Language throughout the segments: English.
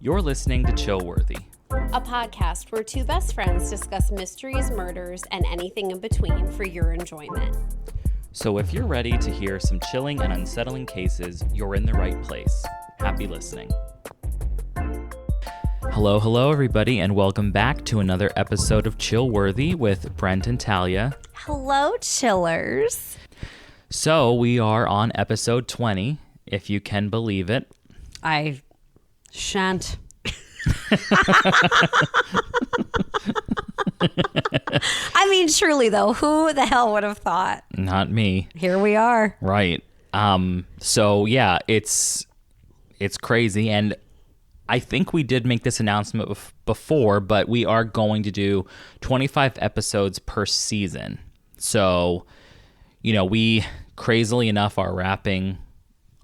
You're listening to Chillworthy, a podcast where two best friends discuss mysteries, murders, and anything in between for your enjoyment. So if you're ready to hear some chilling and unsettling cases, you're in the right place. Happy listening. Hello, everybody, and welcome back to another episode of Chillworthy with Brent and Talia. Hello, chillers. So we are on episode 20, if you can believe it. I shan't. I mean, truly, though, who the hell would have thought? Not me. Here we are. Right. So yeah, it's crazy, and I think we did make this announcement before, but we are going to do 25 episodes per season. So, we crazily enough are wrapping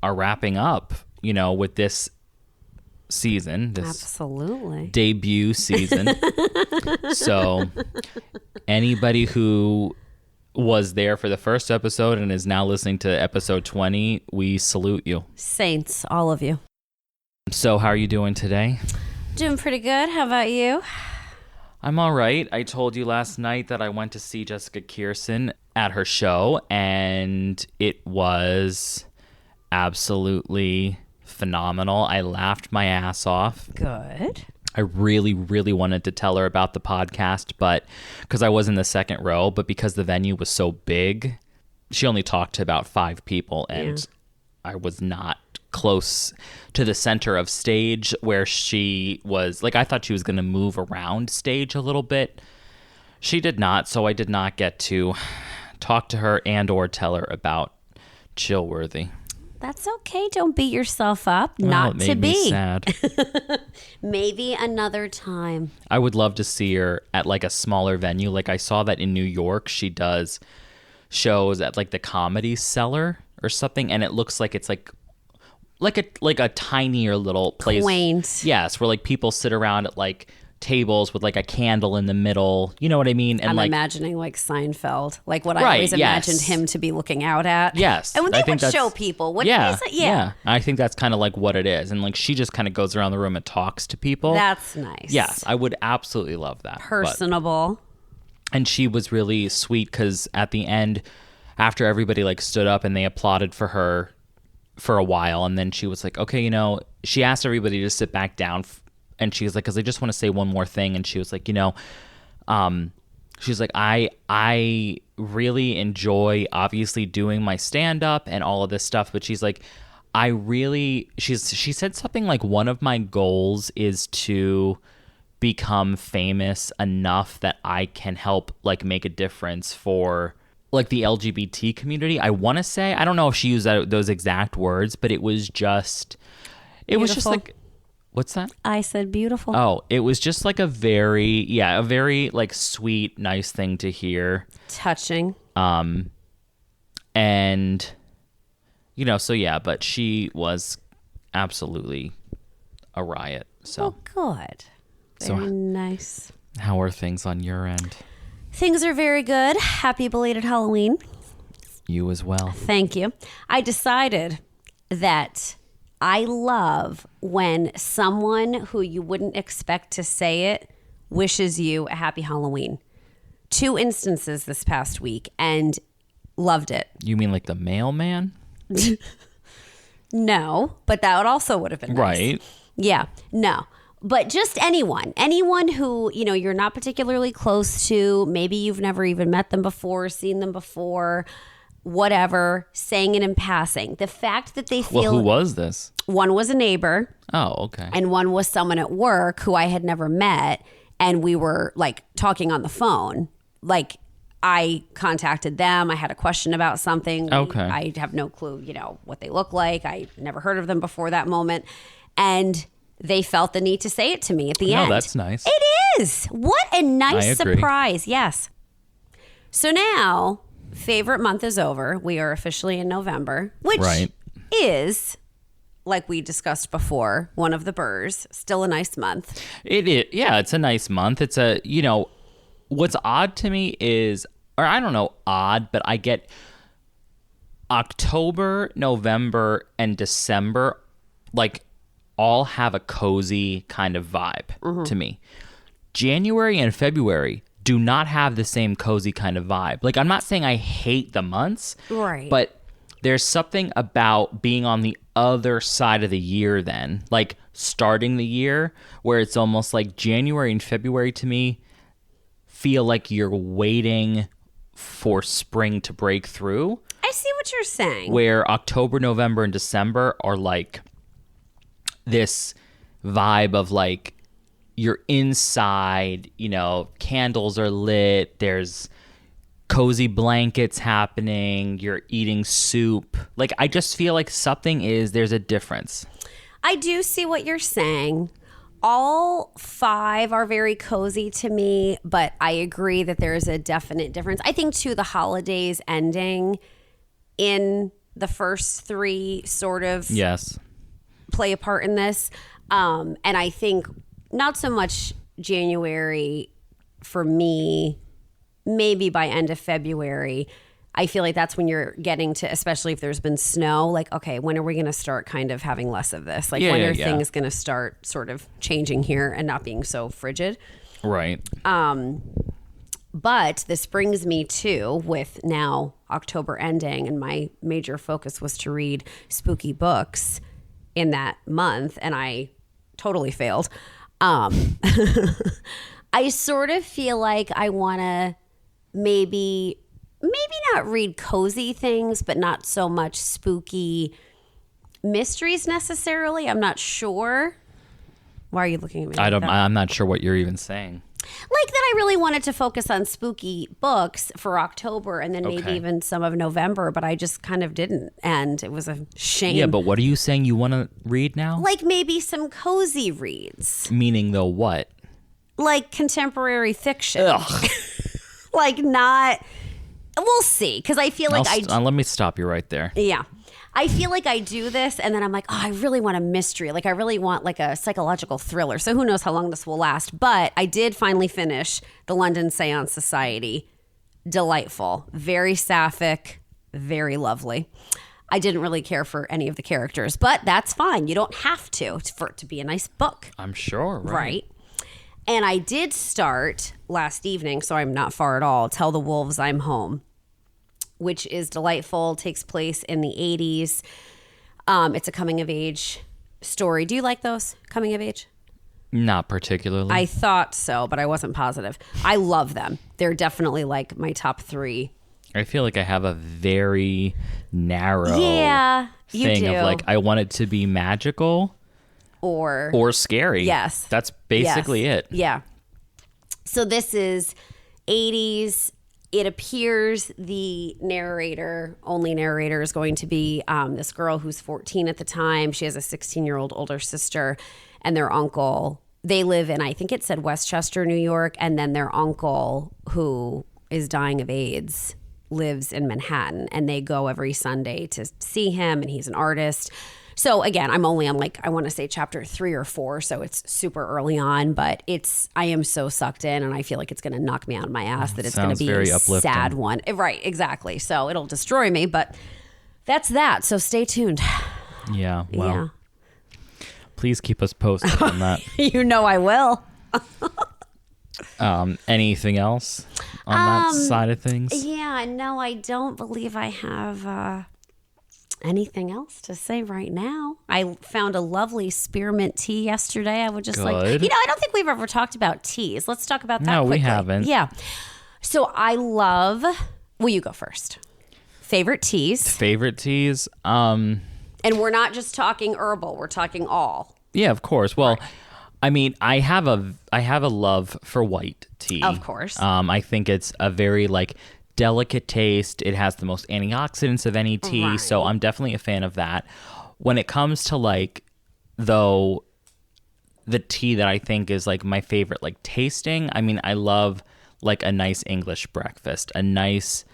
up, with this season, this absolutely debut season. So anybody who was there for the first episode and is now listening to episode 20, we salute you. Saints, all of you. So how are you doing today? Doing pretty good. How about you? I'm all right. I told you last night that I went to see Jessica Kirson at her show, and it was absolutely phenomenal. I laughed my ass off. Good. I really, really wanted to tell her about the podcast, but because I was in the second row, but because the venue was so big, she only talked to about 5 people, and I was not close to the center of stage where she was. Like, I thought she was going to move around stage a little bit. She did not, so I did not get to talk to her and or tell her about Chillworthy. That's okay. Don't beat yourself up. Well, Not it made to be. me sad. Maybe another time. I would love to see her at like a smaller venue. Like, I saw that in New York, she does shows at like the Comedy Cellar or something, and it looks like it's like a tinier little place. Quaint. Yes, where like people sit around at like tables with like a candle in the middle. You know what I mean? And I'm like imagining like Seinfeld, like what I Right, always imagined him to be looking out at. Yes. And when they I think would show that's- people, what yeah, is it? Yeah. I think that's kind of like what it is. And like she just kind of goes around the room and talks to people. That's nice. Yes, I would absolutely love that. Personable. And she was really sweet because at the end, after everybody like stood up and they applauded for her for a while, and then she was like, okay, she asked everybody to sit back down, and she was like, because I just want to say one more thing. And she was like, she was like, I really enjoy obviously doing my stand-up and all of this stuff, but she's like, she said something like, one of my goals is to become famous enough that I can help like make a difference for like the LGBT community. I want to say, I don't know if she used those exact words, but it was just like, what's that? I said beautiful. Oh, it was just like a very like sweet, nice thing to hear. Touching. And so yeah, but she was absolutely a riot. So good. Very nice. How are things on your end? Things are very good. Happy belated Halloween. You as well. Thank you. I decided that I love when someone who you wouldn't expect to say it wishes you a happy Halloween. 2 instances this past week, and loved it. You mean like the mailman? No, but that also would have been nice. Right. Yeah, no. But just anyone who, you're not particularly close to, maybe you've never even met them before, seen them before, whatever, saying it in passing. The fact that they feel... Well, who was this? One was a neighbor. Oh, okay. And one was someone at work who I had never met, and we were like talking on the phone. Like, I contacted them. I had a question about something. Okay. I have no clue, what they look like. I never heard of them before that moment. And they felt the need to say it to me at the end. No, that's nice. It is. What a nice I agree. surprise. Yes. So now, favorite month is over. We are officially in November, which is, like we discussed before, one of the burrs. Still a nice month. It is. Yeah, it's a nice month. It's a, what's odd to me is, or I don't know, odd, but I get October, November, and December, like, all have a cozy kind of vibe to me. January and February do not have the same cozy kind of vibe. Like, I'm not saying I hate the months, Right. but there's something about being on the other side of the year then, like starting the year, where it's almost like January and February to me feel like you're waiting for spring to break through. I see what you're saying. Where October, November, and December are like this vibe of like you're inside, you know, candles are lit, there's cozy blankets happening, you're eating soup. Like, I just feel like there's a difference. I do see what you're saying. All 5 are very cozy to me, but I agree that there is a definite difference. I think, too, the holidays ending in the first 3 sort of Yes. play a part in this. And I think not so much January for me, maybe by end of February. I feel like that's when you're getting to, especially if there's been snow, like, okay, when are we going to start kind of having less of this? Like, when are things going to start sort of changing here and not being so frigid? Right. But this brings me to, with now October ending, and my major focus was to read spooky books in that month, and I totally failed. I sort of feel like I want to maybe not read cozy things, but not so much spooky mysteries necessarily. I'm not sure. Why are you looking at me? Like that? I'm not sure what you're even saying. Like that I really wanted to focus on spooky books for October and then maybe even some of November, but I just kind of didn't. And it was a shame. Yeah, but what are you saying you want to read now? Like maybe some cozy reads. Meaning the what? Like contemporary fiction. Ugh. Like not... We'll see, because I feel like let me stop you right there. Yeah. I feel like I do this and then I'm like, oh, I really want a mystery. Like I really want like a psychological thriller. So who knows how long this will last. But I did finally finish The London Seance Society. Delightful. Very sapphic. Very lovely. I didn't really care for any of the characters, but that's fine. You don't have to for it to be a nice book. I'm sure, Right. And I did start last evening, so I'm not far at all, Tell the Wolves I'm Home, which is delightful, takes place in the 80s. It's a coming-of-age story. Do you like those, coming-of-age? Not particularly. I thought so, but I wasn't positive. I love them. They're definitely like my top 3. I feel like I have a very narrow you thing do. of like, I want it to be magical or scary. Yes. That's basically it. Yeah. So this is 80s. It appears the only narrator is going to be this girl who's 14 at the time. She has a 16-year-old older sister and their uncle. They live in, I think it said Westchester, New York. And then their uncle, who is dying of AIDS, lives in Manhattan. And they go every Sunday to see him. And he's an artist. So again, I'm only on I want to say chapter 3 or 4, so it's super early on, but I am so sucked in and I feel like it's going to knock me out of my ass that it's going to be very a uplifting. sad one. Right, exactly. So it'll destroy me, but that's that. So stay tuned. Yeah, well, please keep us posted on that. You know I will. Anything else on that side of things? Yeah, no, I don't believe I have... anything else to say right now? I found a lovely spearmint tea yesterday. I would just I don't think we've ever talked about teas. Let's talk about that quickly. We haven't. Yeah. So I love, well, you go first. Favorite teas. And we're not just talking herbal. We're talking all. Yeah, of course. Well, right. I mean, I have a love for white tea. Of course. I think it's a very delicate taste. It has the most antioxidants of any tea, right. So I'm definitely a fan of that. When it comes to though the tea that I think is my favorite tasting, I mean, I love a nice English breakfast, a nice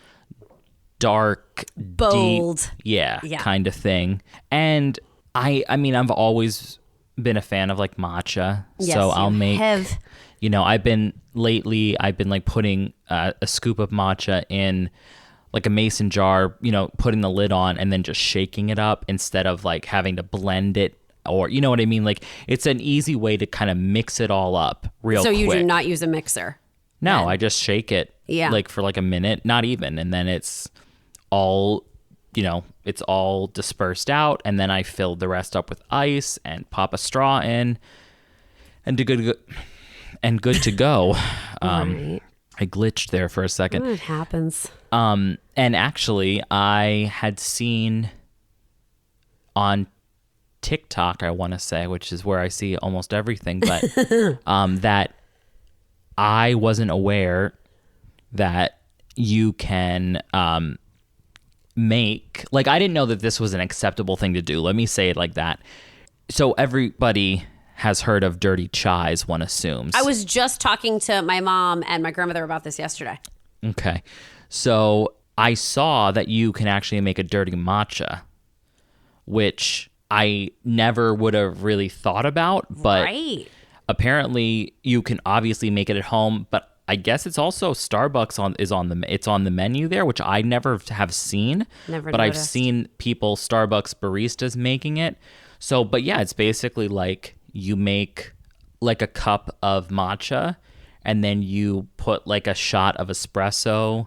dark, bold, deep, kind of thing. And I mean, I've always been a fan of matcha, yes, so I'll make have. I've been putting a scoop of matcha in a mason jar, putting the lid on and then just shaking it up instead of having to blend it or you know what I mean? Like it's an easy way to kind of mix it all up real So quick. you do not use a mixer? No, then? I just shake it Yeah. like for like a minute, not even. And then it's all, it's all dispersed out. And then I fill the rest up with ice and pop a straw in and good to go. Right. I glitched there for a second. It happens. And actually I had seen on TikTok, I want to say, which is where I see almost everything, but that I wasn't aware that you can make, like, I didn't know that this was an acceptable thing to do. Let me say it like that. So everybody has heard of dirty chais, one assumes. I was just talking to my mom and my grandmother about this yesterday. Okay. So I saw that you can actually make a dirty matcha, which I never would have really thought about, but Right. apparently you can obviously make it at home, but I guess it's also Starbucks it's on the menu there, which I never have seen. Never but I've noticed. seen people, Starbucks baristas, making it. So, but yeah, it's basically like you make like a cup of matcha and then you put like a shot of espresso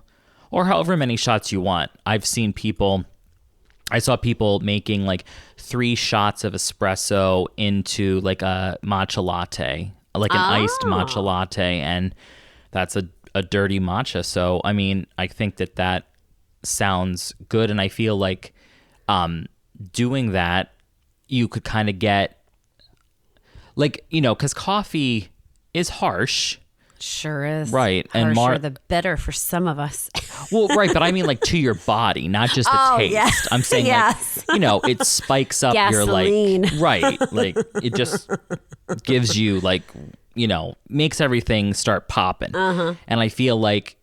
or however many shots you want. I saw people making like 3 shots of espresso into like a matcha latte, like an iced matcha latte, and that's a dirty matcha. So, I mean, I think that sounds good, and I feel like doing that, you could kind of get, like, because coffee is harsh. Sure is. Right. And Harsher the better for some of us. Well, right, but I mean like to your body, not just the taste. yeah. I'm saying Yes. like, it spikes up your Gasoline. like, right, like it just gives you like, makes everything start popping. And I feel like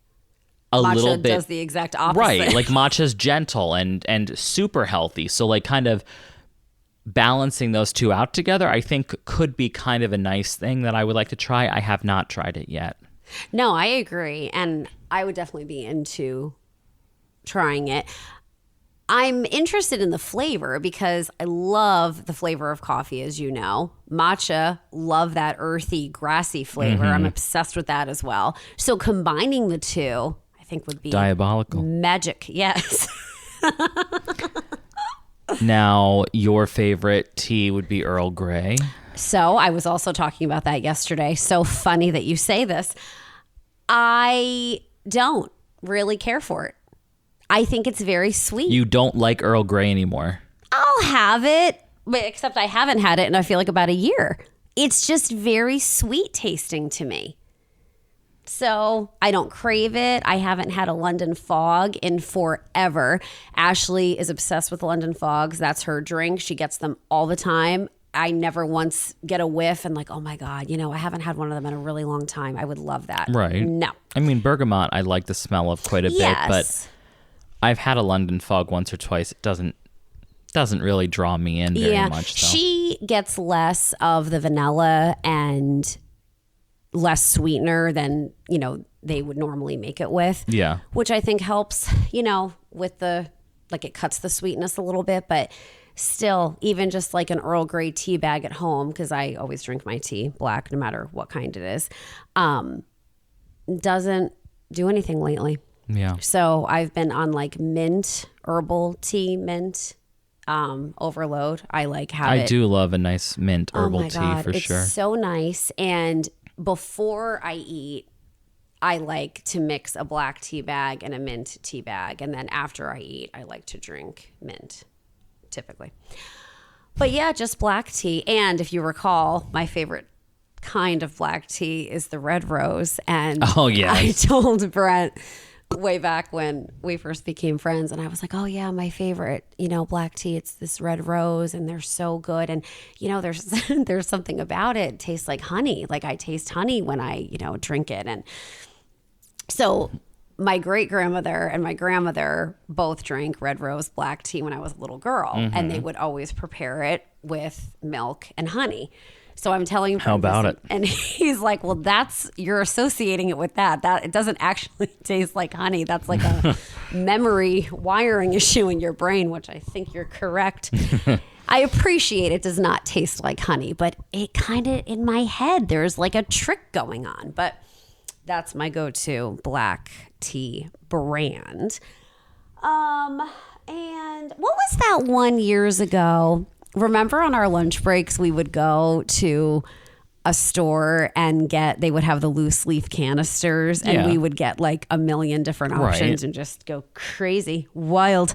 a little Matcha bit does the exact opposite. right, like matcha's gentle and super healthy. So like kind of balancing those two out together, I think could be kind of a nice thing that I would like to try. I have not tried it yet. No, I agree. And I would definitely be into trying it. I'm interested in the flavor because I love the flavor of coffee, as you know. Matcha, love that earthy, grassy flavor. I'm obsessed with that as well. So combining the two, I think would be Diabolical. magic. Yes. Now, your favorite tea would be Earl Grey. So I was also talking about that yesterday. So funny that you say this. I don't really care for it. I think it's very sweet. You don't like Earl Grey anymore. I'll have it, but except I haven't had it in I feel like about a year. It's just very sweet tasting to me. So I don't crave it. I haven't had a London Fog in forever. Ashley is obsessed with London Fogs. That's her drink. She gets them all the time. I never once get a whiff and like, oh my God, I haven't had one of them in a really long time. I would love that. Right. No. I mean, bergamot, I like the smell of quite a bit, but I've had a London Fog once or twice. It doesn't really draw me in very much. So. She gets less of the vanilla and less sweetener than, they would normally make it with. Yeah. Which I think helps, with it cuts the sweetness a little bit, but still, even just like an Earl Grey tea bag at home, because I always drink my tea black, no matter what kind it is, doesn't do anything lately. Yeah. So I've been on like mint, herbal tea, mint, overload. I do love a nice mint herbal tea for sure. It's so nice. And before I eat, I like to mix a black tea bag and a mint tea bag. And then after I eat, I like to drink mint, typically. But yeah, just black tea. And if you recall, my favorite kind of black tea is the red rose. And I told Brent way back when we first became friends, and I was like, oh yeah, my favorite, black tea, it's this red rose, and they're so good. And there's something about it. It tastes like honey. Like I taste honey when I drink it. And so my great grandmother and my grandmother both drank red rose black tea when I was a little girl, and they would always prepare it with milk and honey. So I'm telling him, how about it? And he's like, well, you're associating it with that. That it doesn't actually taste like honey. That's like a memory wiring issue in your brain, which I think you're correct. I appreciate it does not taste like honey, but it kind of, in my head, there's like a trick going on. But that's my go-to black tea brand. And what was that one years ago? Remember on our lunch breaks, we would go to a store and they would have the loose leaf canisters, and we would get like a million different options and just go crazy, wild.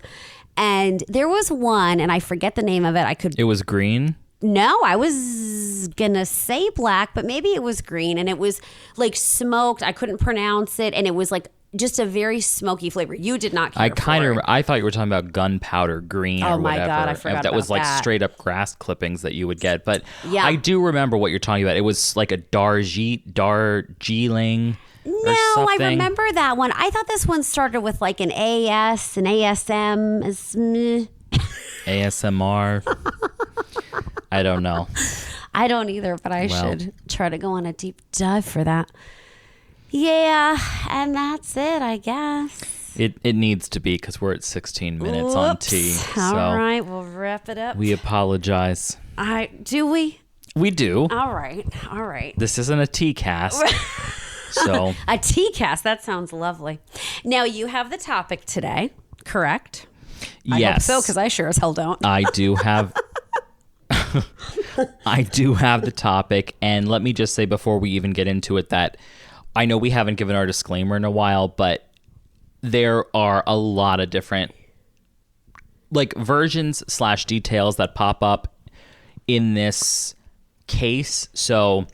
And there was one, and I forget the name of it. It was green? No, I was gonna say black, but maybe it was green, and it was like smoked. I couldn't pronounce it, and it was like just a very smoky flavor. You did not care for it. I thought you were talking about gunpowder green or whatever. Oh my God, I forgot that was like that. straight up grass clippings that you would get. But Yeah. I do remember what you're talking about. It was like a Darjeeling No, or I something. remember that one. I thought this one started with like an AS, an ASM. ASMR. I don't know. I don't either, but I should try to go on a deep dive for that. Yeah, and that's it, I guess. It needs to be because we're at 16 minutes on tea. So All right, we'll wrap it up. we apologize. Do we? We do. All right. This isn't a tea cast. So A tea cast. That sounds lovely. Now, you have the topic today, correct? yes. I hope so, because I sure as hell don't. I do have I do have the topic, and let me just say before we even get into it that I know we haven't given our disclaimer in a while, but there are a lot of different like versions / details that pop up in this case. So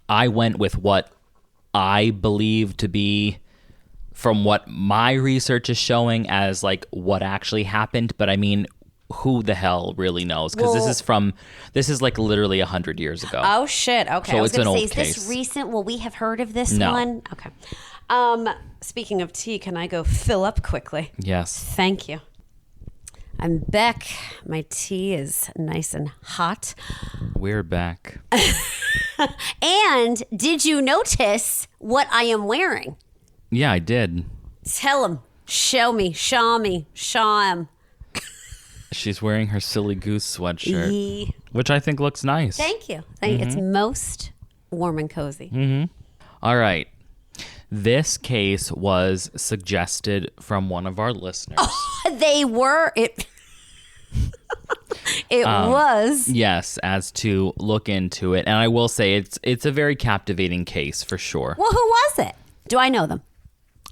I went with what I believe to be, from what my research is showing, as like what actually happened. But I mean, who the hell really knows? Because this is like literally 100 years ago. Oh, shit. Okay. So I was it's an going to say, old is this case. recent? Will we have heard of this No. one? Okay. Speaking of tea, can I go fill up quickly? Yes. Thank you. I'm back. My tea is nice and hot. We're back. And did you notice what I am wearing? Yeah, I did. Tell him. Show me. Show me. Show him. She's wearing her Silly Goose sweatshirt, which I think looks nice. Thank you. It's most warm and cozy. All right. This case was suggested from one of our listeners. They were. It was. Yes, as to look into it. And I will say it's a very captivating case for sure. Well, who was it? Do I know them?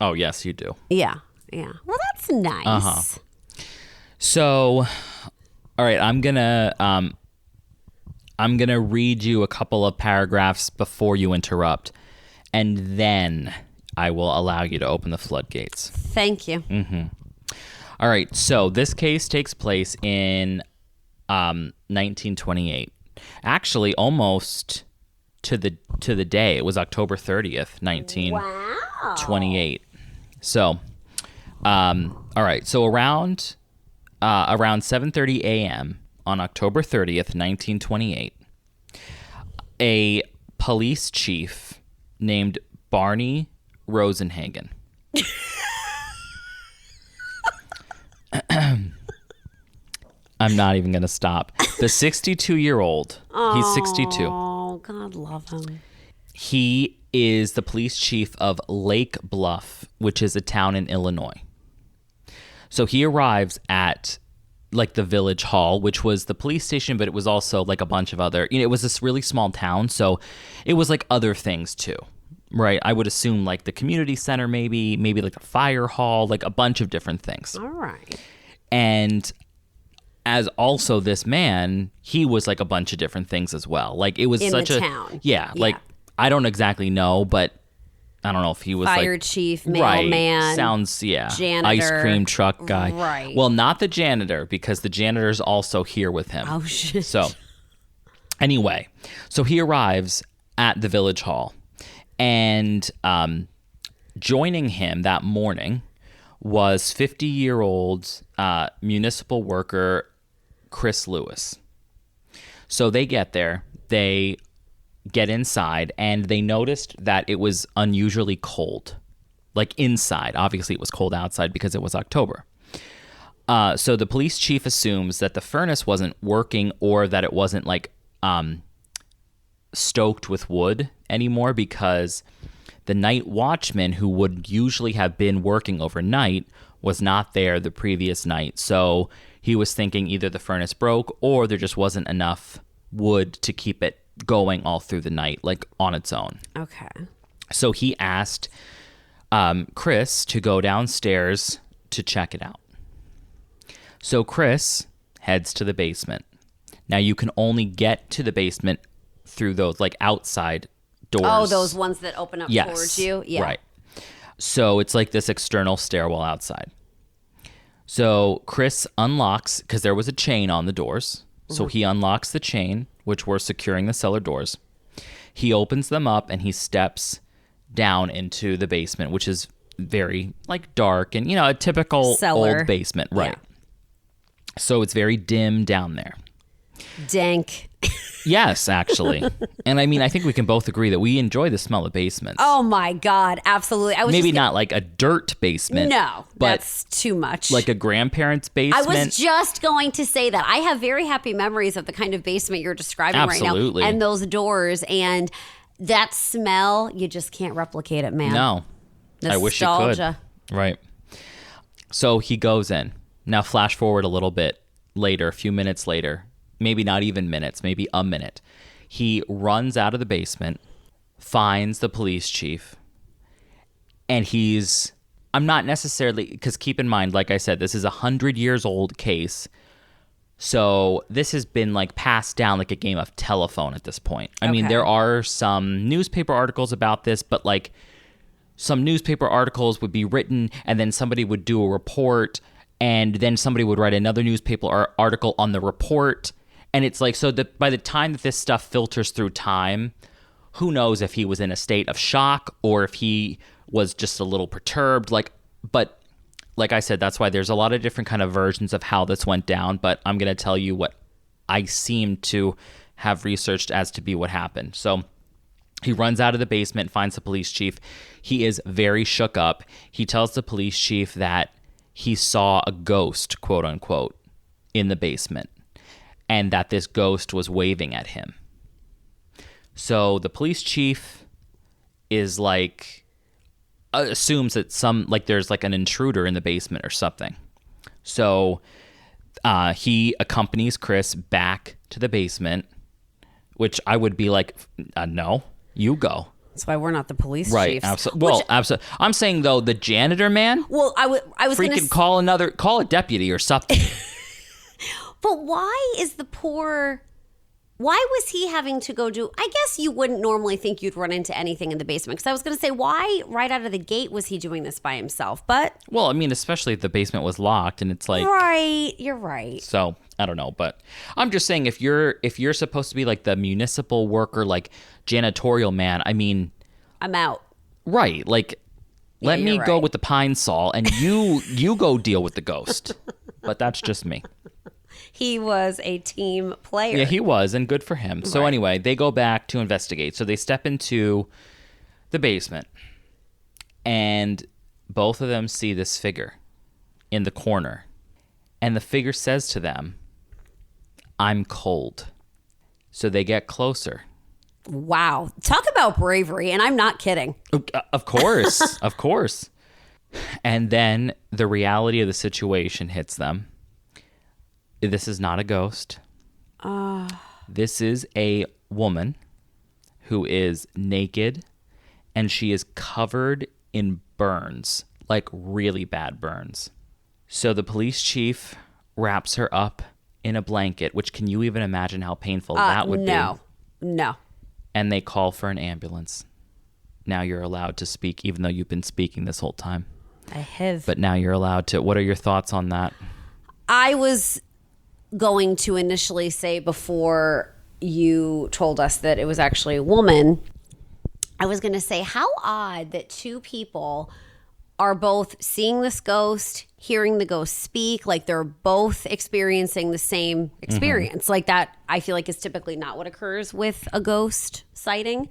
Oh, yes, you do. Yeah. Well, that's nice. So, all right, I'm gonna read you a couple of paragraphs before you interrupt, and then I will allow you to open the floodgates. Thank you. All right, so this case takes place in 1928. Actually, almost to the day. It was October 30th, 1928. Wow. So, all right, so around 7:30 a.m. on October 30th, 1928, a police chief named Barney Rosenhagen. I'm not even going to stop. The 62-year-old, he's 62. Oh, God love him. He is the police chief of Lake Bluff, which is a town in Illinois. So he arrives at like the village hall, which was the police station, but it was also like a bunch of other, it was this really small town. So it was like other things too, right? I would assume like the community center, maybe like the fire hall, like a bunch of different things. All right. And as also this man, he was like a bunch of different things as well. Like it was In such the a town. Yeah, like I don't exactly know, but I don't know if he was Fire like chief, right, mailman. sounds janitor. ice cream truck guy. Right. Well, not the janitor, because the janitor's also here with him. Oh, shit. So anyway, so he arrives at the village hall, and joining him that morning was 50-year-old municipal worker Chris Lewis. So they get there, they get inside, and they noticed that it was unusually cold. Like inside. Obviously, it was cold outside because it was October. So the police chief assumes that the furnace wasn't working or that it wasn't like stoked with wood anymore because the night watchman who would usually have been working overnight was not there the previous night. So he was thinking either the furnace broke or there just wasn't enough wood to keep it going all through the night, like on its own. Okay. So he asked Chris to go downstairs to check it out. So Chris heads to the basement. Now you can only get to the basement through those like outside doors. Oh, those ones that open up towards you? Yeah. Right. So it's like this external stairwell outside. So Chris unlocks, because there was a chain on the doors. So he unlocks the chain, which were securing the cellar doors. He opens them up and he steps down into the basement, which is very like dark and, a typical cellar. Old basement. Right. Yeah. So it's very dim down there. Dank. Yes, actually. And I mean, I think we can both agree that we enjoy the smell of basements. Oh my God, absolutely. I was Maybe not like a dirt basement. No, but that's too much. like a grandparent's I basement. was just going to say that. I have very happy memories of the kind of basement you're describing Absolutely. right now. And those doors and that smell, you just can't replicate it, man. No. I wish you could. Nostalgia. Right. So he goes in. Now flash forward a little bit later, a few minutes later. Maybe not even minutes, maybe a minute. He runs out of the basement, finds the police chief, and I'm not necessarily, because keep in mind, like I said, this is a 100-years-old case. So this has been like passed down like a game of telephone at this point. I mean, there are some newspaper articles about this, but like some newspaper articles would be written and then somebody would do a report and then somebody would write another newspaper article on the report. And it's like, so that by the time that this stuff filters through time, who knows if he was in a state of shock or if he was just a little perturbed. But like I said, that's why there's a lot of different kind of versions of how this went down. But I'm going to tell you what I seem to have researched as to be what happened. So he runs out of the basement, finds the police chief. He is very shook up. He tells the police chief that he saw a ghost, quote unquote, in the basement, and that this ghost was waving at him. So the police chief is like, assumes that there's like an intruder in the basement or something. So he accompanies Chris back to the basement, which I would be like, no, you go. That's why we're not the police Right. chiefs. Absolutely. Well, absolutely. I'm saying though, the janitor man. Well, I was going freaking to call a deputy or something. But why was he having to go do, I guess you wouldn't normally think you'd run into anything in the basement. Because I was going to say, why right out of the gate was he doing this by himself? But. Well, I mean, especially if the basement was locked and it's like. Right. You're right. So I don't know. But I'm just saying if you're supposed to be like the municipal worker, like janitorial man, I mean. I'm out. Right. Like, let me go right. with the pine saw and you go deal with the ghost. But that's just me. He was a team player. Yeah, he was, and good for him. So anyway, they go back to investigate. So they step into the basement, and both of them see this figure in the corner. And the figure says to them, "I'm cold." So they get closer. Wow. Talk about bravery, and I'm not kidding. Of course, of course. And then the reality of the situation hits them. This is not a ghost. This is a woman who is naked and she is covered in burns, like really bad burns. So the police chief wraps her up in a blanket, which can you even imagine how painful that would be? No. And they call for an ambulance. Now you're allowed to speak, even though you've been speaking this whole time. I have. But now you're allowed to. What are your thoughts on that? I was going to initially say, before you told us that it was actually a woman, I was going to say how odd that two people are both seeing this ghost, hearing the ghost speak, like they're both experiencing the same experience. Like that, I feel like is typically not what occurs with a ghost sighting.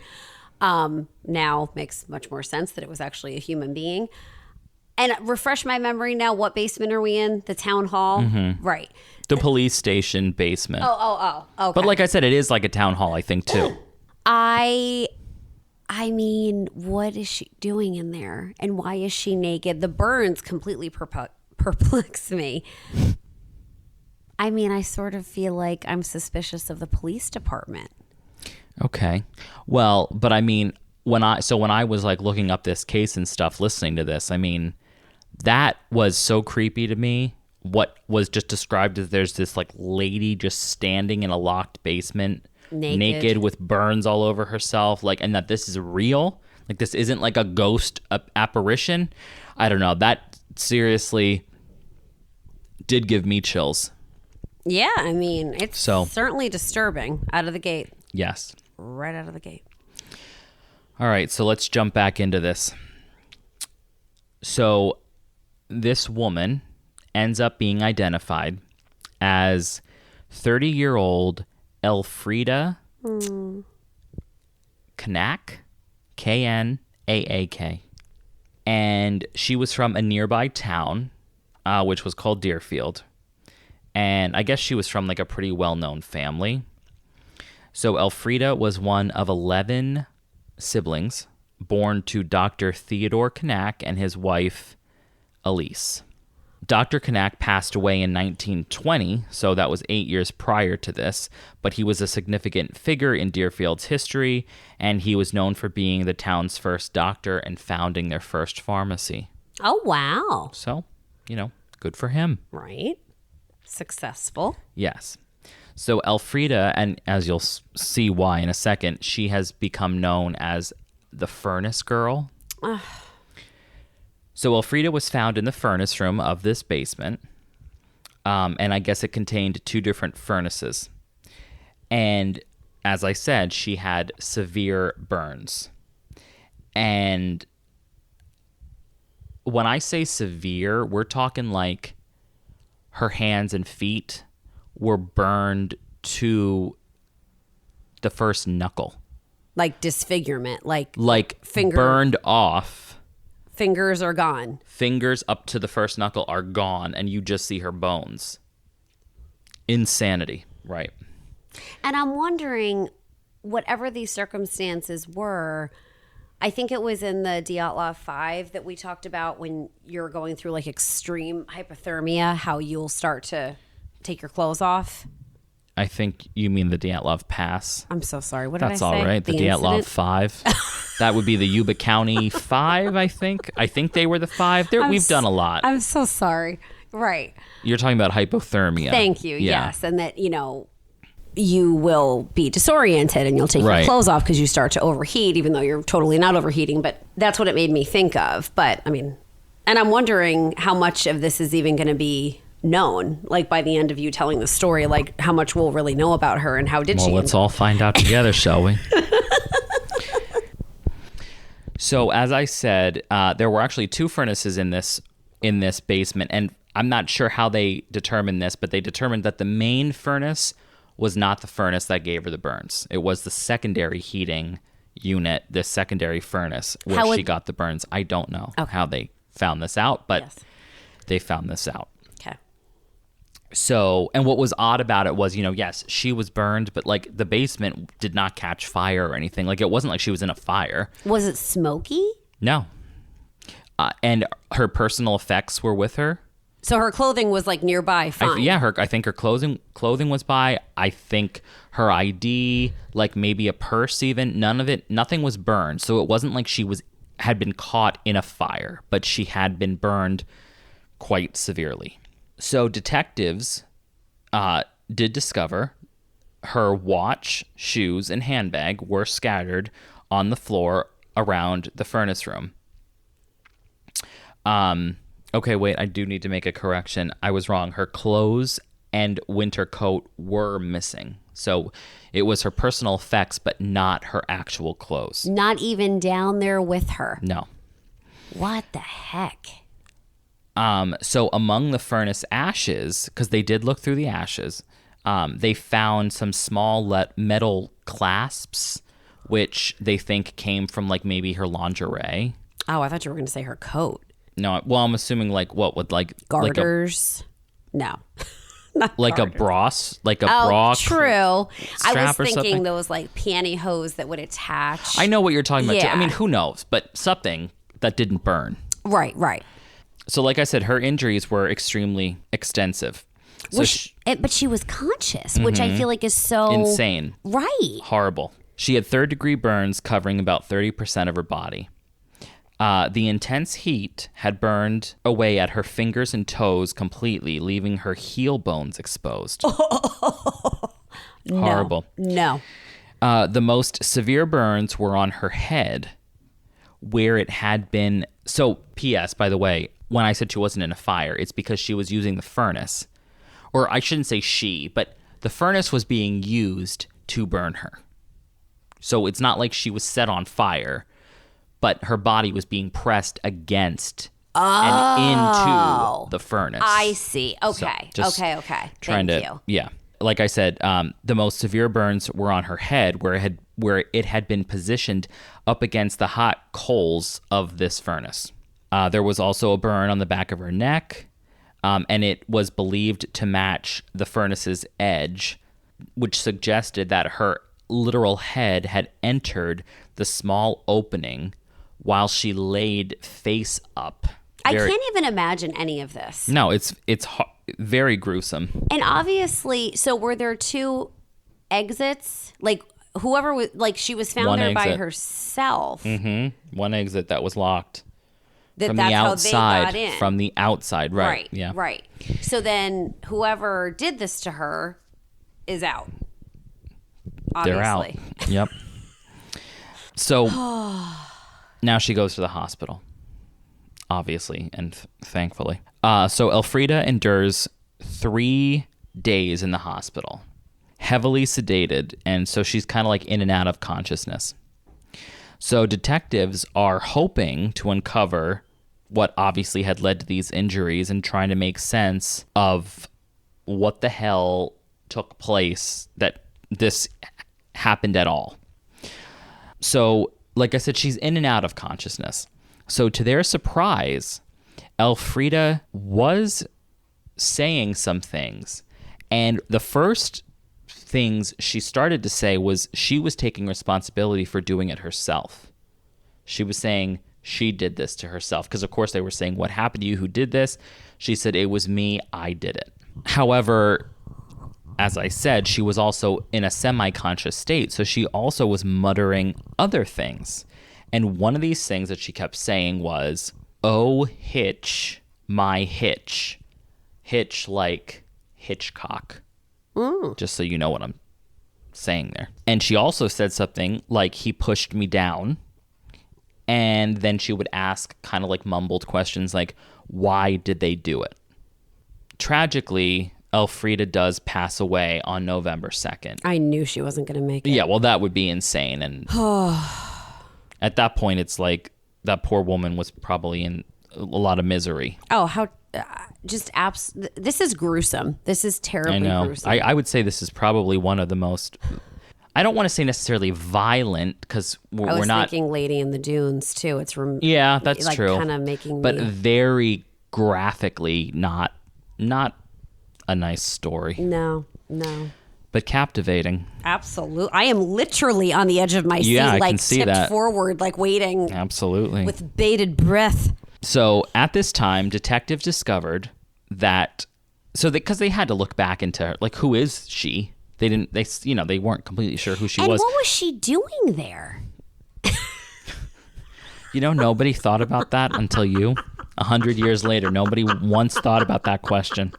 Now makes much more sense that it was actually a human being. And refresh my memory now. What basement are we in? The town hall? Right. The police station basement. Oh. Okay. But like I said, it is like a town hall, I think, too. I mean, what is she doing in there? And why is she naked? The burns completely perplex me. I mean, I sort of feel like I'm suspicious of the police department. Okay. Well, but I mean, when I was like looking up this case and stuff, listening to this, I mean, that was so creepy to me. What was just described as there's this like lady just standing in a locked basement, naked with burns all over herself, like, and that this is real. Like, this isn't like a ghost apparition. I don't know. That seriously did give me chills. Yeah, I mean, it's certainly disturbing out of the gate. Yes. Right out of the gate. All right, so let's jump back into this. So this woman ends up being identified as 30-year-old Elfrieda Knaak, Knaak. And she was from a nearby town, which was called Deerfield. And I guess she was from like a pretty well-known family. So Elfrieda was one of 11 siblings born to Dr. Theodore Knaak and his wife, Elise. Dr. Knaak passed away in 1920, so that was 8 years prior to this, but he was a significant figure in Deerfield's history, and he was known for being the town's first doctor and founding their first pharmacy. Oh, wow. So, good for him. Right. Successful. Yes. So Elfrieda, and as you'll see why in a second, she has become known as the Furnace Girl. So Elfrieda was found in the furnace room of this basement, and I guess it contained 2 different furnaces. And as I said, she had severe burns. And when I say severe, we're talking like her hands and feet were burned to the first knuckle. Like disfigurement, like burned off. Fingers are gone. Fingers up to the first knuckle are gone, and you just see her bones. Insanity, right? And I'm wondering, whatever these circumstances were, I think it was in the Dyatlov 5 that we talked about when you're going through like extreme hypothermia, how you'll start to take your clothes off. I think you mean the Dyatlov Pass. I'm so sorry. What did I say? That's all right. The Dyatlov 5. That would be the Yuba County 5, I think. I think they were the 5. We've done a lot. I'm so sorry. Right. You're talking about hypothermia. Thank you. Yeah. Yes. And that, you will be disoriented and you'll take your clothes off because you start to overheat, even though you're totally not overheating. But that's what it made me think of. But I mean, and I'm wondering how much of this is even going to be known, like by the end of you telling the story, like how much we'll really know about her and how did she. Well, let's all find out together, shall we? So as I said, there were actually 2 furnaces in this basement, and I'm not sure how they determined this, but they determined that the main furnace was not the furnace that gave her the burns. It was the secondary heating unit, the secondary furnace where she got the burns. I don't know how they found this out, but they found this out. Okay. So, and what was odd about it was, yes, she was burned, but like the basement did not catch fire or anything. Like it wasn't like she was in a fire. Was it smoky? No. And her personal effects were with her. So her clothing was like nearby, fine. I think her clothing was by. I think her ID, like maybe a purse even, nothing was burned. So it wasn't like she had been caught in a fire, but she had been burned quite severely. So detectives did discover her watch, shoes, and handbag were scattered on the floor around the furnace room. Okay, wait, I do need to make a correction. I was wrong. Her clothes and winter coat were missing. So it was her personal effects, but not her actual clothes. Not even down there with her. No. What the heck? So among the furnace ashes, because they did look through the ashes, they found some small metal clasps, which they think came from like maybe her lingerie. Oh, I thought you were going to say her coat. No, well, I'm assuming like what would like Garters? No. Not like garters. a bross, like a Oh, bra true. I was strap or thinking something? those like pantyhose that would attach. I know what you're talking about. Too. I Yeah. mean, who knows? But something that didn't burn. Right. So, like I said, her injuries were extremely extensive. So But she was conscious, which I feel like is so insane, right. horrible. She had third-degree burns covering about 30% of her body. The intense heat had burned away at her fingers and toes completely, leaving her heel bones exposed. Horrible. No. The most severe burns were on her head, where it had been. So, P.S., by the way, when I said she wasn't in a fire, it's because she was using the furnace. Or I shouldn't say she, but the furnace was being used to burn her. So it's not like she was set on fire, but her body was being pressed against and into the furnace. I see. Okay. So just okay. Trying Thank to, you. yeah. Like I said, the most severe burns were on her head, where it had been positioned up against the hot coals of this furnace. There was also a burn on the back of her neck, and it was believed to match the furnace's edge, which suggested that her literal head had entered the small opening while she laid face up. I can't even imagine any of this. No, it's very gruesome. And obviously, so were there two exits? Like whoever was, like she was found One there by exit. herself. One exit that was locked. From That's the outside. how they got in. From the outside, right. Yeah. Right. So then whoever did this to her is out. Obviously. They're out. Yep. So now she goes to the hospital, obviously, and thankfully. So Elfrieda endures 3 days in the hospital, heavily sedated, and so she's kind of like in and out of consciousness. So detectives are hoping to uncover what obviously had led to these injuries and trying to make sense of what the hell took place that this happened at all. So, like I said, she's in and out of consciousness. So to their surprise, Elfrieda was saying some things. And the first things she started to say was she was taking responsibility for doing it herself. She was saying she did this to herself. Because, of course, they were saying, what happened to you? Who did this? She said, it was me. I did it. However, as I said, she was also in a semi-conscious state. So she also was muttering other things. And one of these things that she kept saying was, oh, hitch, my hitch. Hitch like Hitchcock. Just so you know what I'm saying there. And she also said something like, he pushed me down. And then she would ask kind of like mumbled questions like, why did they do it? Tragically, Elfrieda does pass away on November 2nd. I knew she wasn't going to make it. Yeah, well, that would be insane. And at that point, it's like that poor woman was probably in a lot of misery. Oh, how this is gruesome. This is terribly I know. gruesome. I would say this is probably one of the most, I don't want to say necessarily violent because I we're was not. thinking Lady in the Dunes too. It's Yeah, that's like true. kind of making But me very graphically not a nice story, no. but captivating. Absolutely. I am literally on the edge of my seat, Yeah, I like can see tipped that. forward, like waiting Absolutely. with bated breath. So at this time, detectives discovered that, because they had to look back into her, like, who is she? They weren't completely sure who she And was. what was she doing there? Nobody thought about that until you. 100 years later, nobody once thought about that question.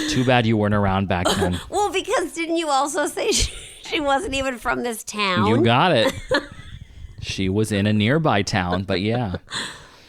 Too bad you weren't around back then. Well, because didn't you also say she wasn't even from this town? You got it. She was in a nearby town, but yeah.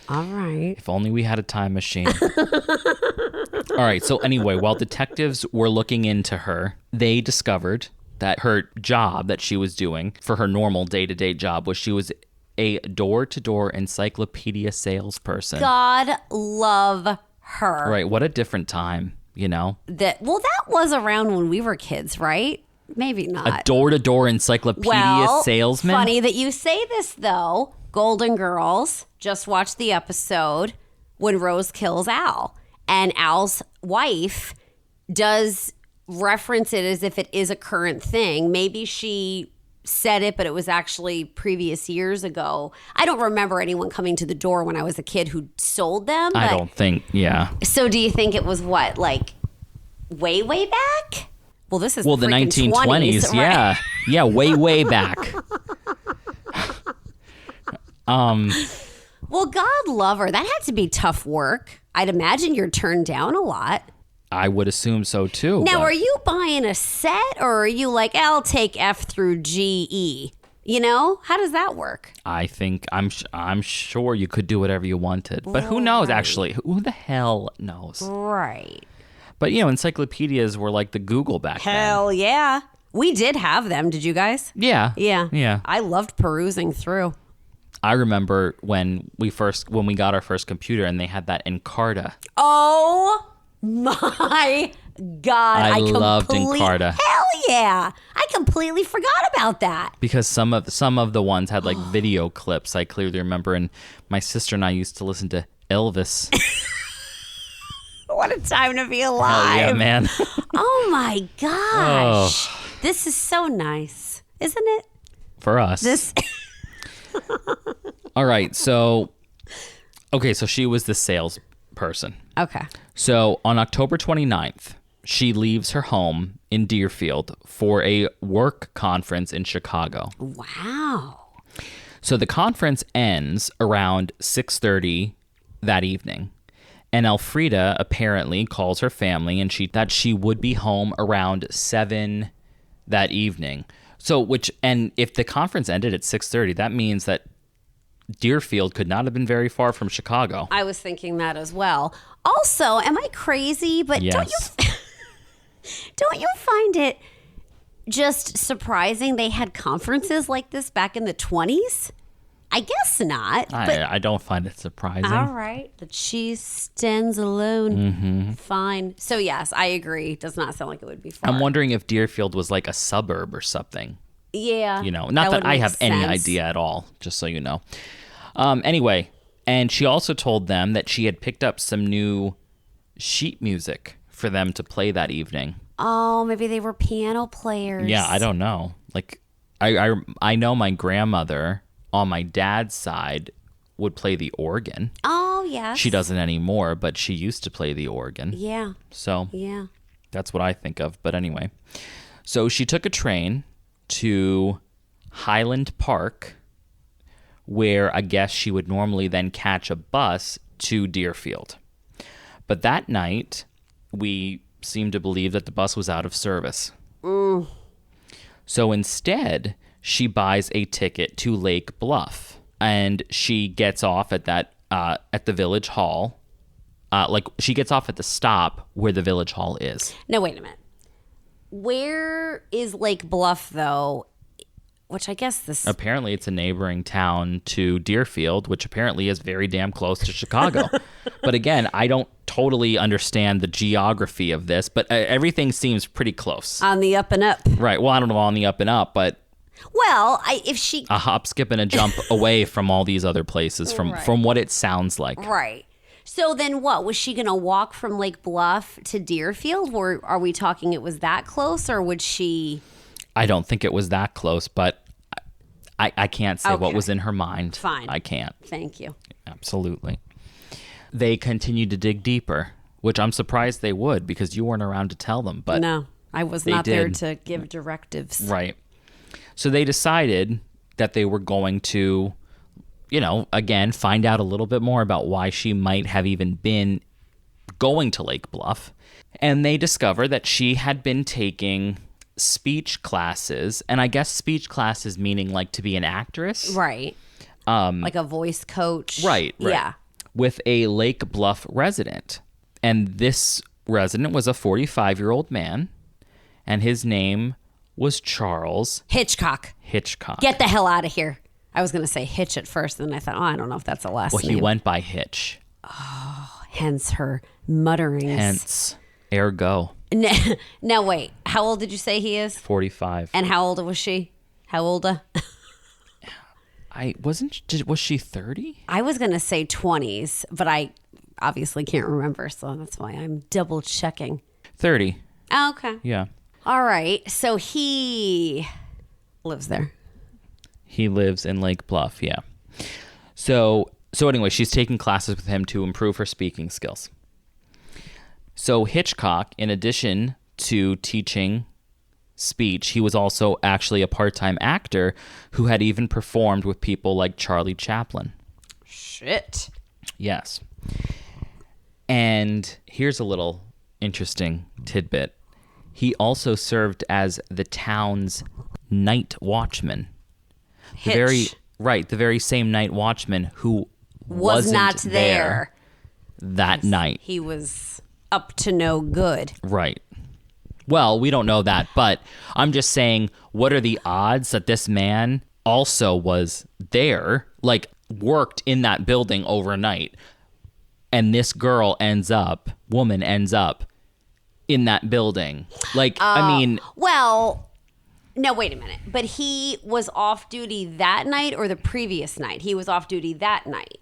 All right. If only we had a time machine. All right. So anyway, while detectives were looking into her, they discovered that her job that she was doing for her normal day-to-day job was she was a door-to-door encyclopedia salesperson. God love her. Right. What a different time, That was around when we were kids, right? Maybe not. A door-to-door encyclepedia salesman? Funny that you say this, though, Golden Girls, just watched the episode when Rose kills Al. And Al's wife does reference it as if it is a current thing. Maybe she said it, but it was actually previous years ago. I don't remember anyone coming to the door when I was a kid who sold them. I don't think, yeah. So do you think it was what, like way back? Well, this is the 1920s, right? yeah. Yeah, way back. Well, God love her. That had to be tough work. I'd imagine you're turned down a lot. I would assume so too. Now, are you buying a set or are you like, I'll take F through GE? You know, how does that work? I think I'm sure you could do whatever you wanted, but who knows? Actually, who the hell knows? Right. But encyclopedias were like the Google back then. Hell yeah. We did have them. Did you guys? Yeah. Yeah. I loved perusing through. I remember when we got our first computer and they had that Encarta. Oh my God. I loved Encarta. Hell yeah. I completely forgot about that. Because some of the ones had like video clips. I clearly remember, and my sister and I used to listen to Elvis. What a time to be alive. Hell yeah, man. Oh my gosh. Oh. This is so nice, isn't it? For us. All right, so she was the salesperson. Okay. So on October 29th, she leaves her home in Deerfield for a work conference in Chicago. Wow. So the conference ends around 6:30 that evening. And Elfrieda apparently calls her family and that she would be home around 7 that evening. And if the conference ended at 6:30, that means that Deerfield could not have been very far from Chicago. I was thinking that as well. Also, am I crazy? But yes. don't you find it just surprising they had conferences like this back in the 20s? I guess not. I don't find it surprising. All right. But she stands alone. Mm-hmm. Fine. So, yes, I agree. Does not sound like it would be far. I'm wondering if Deerfield was like a suburb or something. Yeah. Not that I have any idea at all, just so you know. Anyway, and she also told them that she had picked up some new sheet music for them to play that evening. Oh, maybe they were piano players. Yeah, I don't know. Like, I know my grandmother on my dad's side would play the organ. Oh, yes. She doesn't anymore, but she used to play the organ. Yeah. So yeah, that's what I think of. But anyway, so she took a train to Highland Park, where I guess she would normally then catch a bus to Deerfield. But that night, we seem to believe that the bus was out of service. So instead, she buys a ticket to Lake Bluff, and she gets off at at the Village Hall. She gets off at the stop where the Village Hall is. No, wait a minute. Where is Lake Bluff, though? Which I guess Apparently, it's a neighboring town to Deerfield, which apparently is very damn close to Chicago. But again, I don't totally understand the geography of this, but everything seems pretty close. On the up and up. Right. Well, I don't know on the up and up, but... Well, if she... A hop, skip, and a jump away from all these other places, from what it sounds like. Right. So then what? Was she going to walk from Lake Bluff to Deerfield? Or are we talking it was that close, or would she... I don't think it was that close, but I can't say what was in her mind. Fine. I can't. Thank you. Absolutely. They continued to dig deeper, which I'm surprised they would, because you weren't around to tell them. But no, I was not there to give directives. Right. So they decided that they were going to, again, find out a little bit more about why she might have even been going to Lake Bluff. And they discovered that she had been taking speech classes, and I guess speech classes meaning like to be an actress. Right. Like a voice coach. Right. Yeah. With a Lake Bluff resident. And this resident was a 45-year-old man, and his name was Charles Hitchcock. Get the hell out of here. I was going to say Hitch at first, and then I thought, I don't know if that's a last name. Well, he went by Hitch. Oh, hence her mutterings. Hence, ergo. Now, wait. How old did you say he is? 45. And how old was she? How old? Was she 30? I was going to say 20s, but I obviously can't remember, so that's why I'm double checking. 30. Oh, okay. Yeah. All right. So he lives there. He lives in Lake Bluff, yeah. So anyway, she's taking classes with him to improve her speaking skills. So Hitchcock, in addition to teaching speech, he was also actually a part-time actor who had even performed with people like Charlie Chaplin. Shit. Yes. And here's a little interesting tidbit. He also served as the town's night watchman. Hitch. The very same night watchman who Was wasn't not there that night. He was up to no good. Right. Well, we don't know that, but I'm just saying, what are the odds that this man also was there, like worked in that building overnight, and this woman ends up in that building? Like, I mean... Well, no, wait a minute. But he was off duty that night or the previous night? He was off duty that night.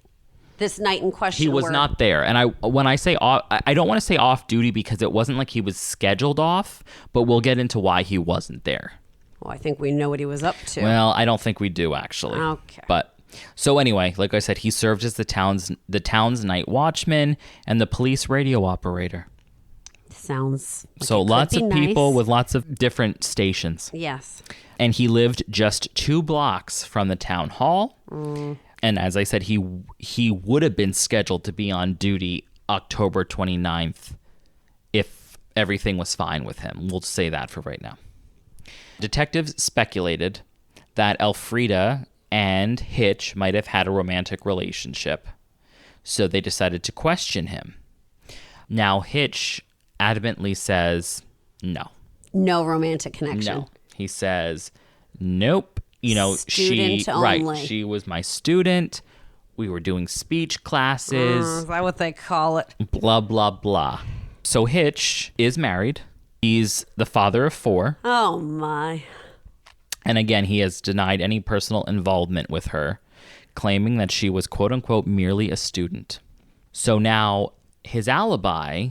This night in question. He was not there. And when I say off, I don't want to say off duty because it wasn't like he was scheduled off, but we'll get into why he wasn't there. Well, I think we know what he was up to. Well, I don't think we do, actually. Okay. But so anyway, like I said, he served as the town's night watchman and the police radio operator. Sounds like So it could lots be of people nice. with lots of different stations. Yes. And he lived just 2 blocks from the town hall. And as I said, he would have been scheduled to be on duty October 29th if everything was fine with him. We'll say that for right now. Detectives speculated that Elfrieda and Hitch might have had a romantic relationship, so they decided to question him. Now, Hitch adamantly says no. No romantic connection. No. He says, nope. You know, Student only. Right. She was my student. We were doing speech classes. Is that what they call it? Blah, blah, blah. So Hitch is married. He's the father of 4. Oh, my. And again, he has denied any personal involvement with her, claiming that she was, quote unquote, merely a student. So now his alibi,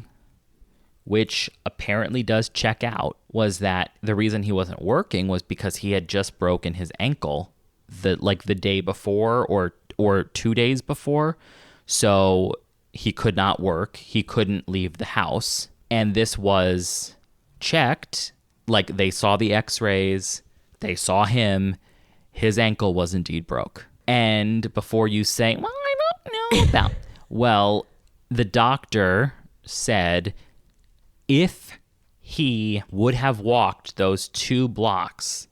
which apparently does check out, was that the reason he wasn't working was because he had just broken his ankle the day before or 2 days before. So he could not work. He couldn't leave the house. And this was checked. Like, they saw the x-rays. They saw him. His ankle was indeed broke. And before you say, well, I don't know about... Well, the doctor said if he would have walked those 2 blocks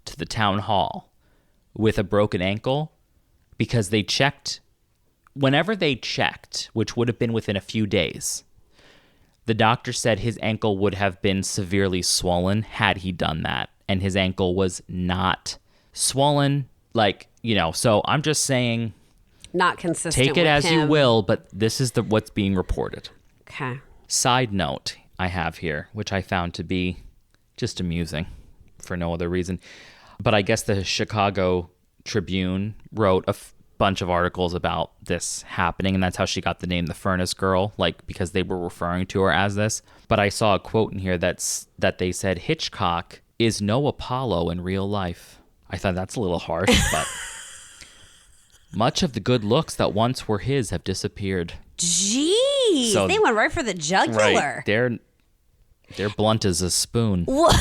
to the town hall with a broken ankle, because they checked, whenever they checked, which would have been within a few days, the doctor said his ankle would have been severely swollen had he done that. And his ankle was not swollen, so I'm just saying, Not consistent. take it with as him. you will, but this is what's being reported. Okay. Side note I have here, which I found to be just amusing for no other reason. But I guess the Chicago Tribune wrote a bunch of articles about this happening, and that's how she got the name the Furnace Girl, because they were referring to her as this. But I saw a quote in here that they said Hitchcock is no Apollo in real life. I thought that's a little harsh, but much of the good looks that once were his have disappeared. Jeez, So- they went right for the jugular. Right. They're blunt as a spoon. What?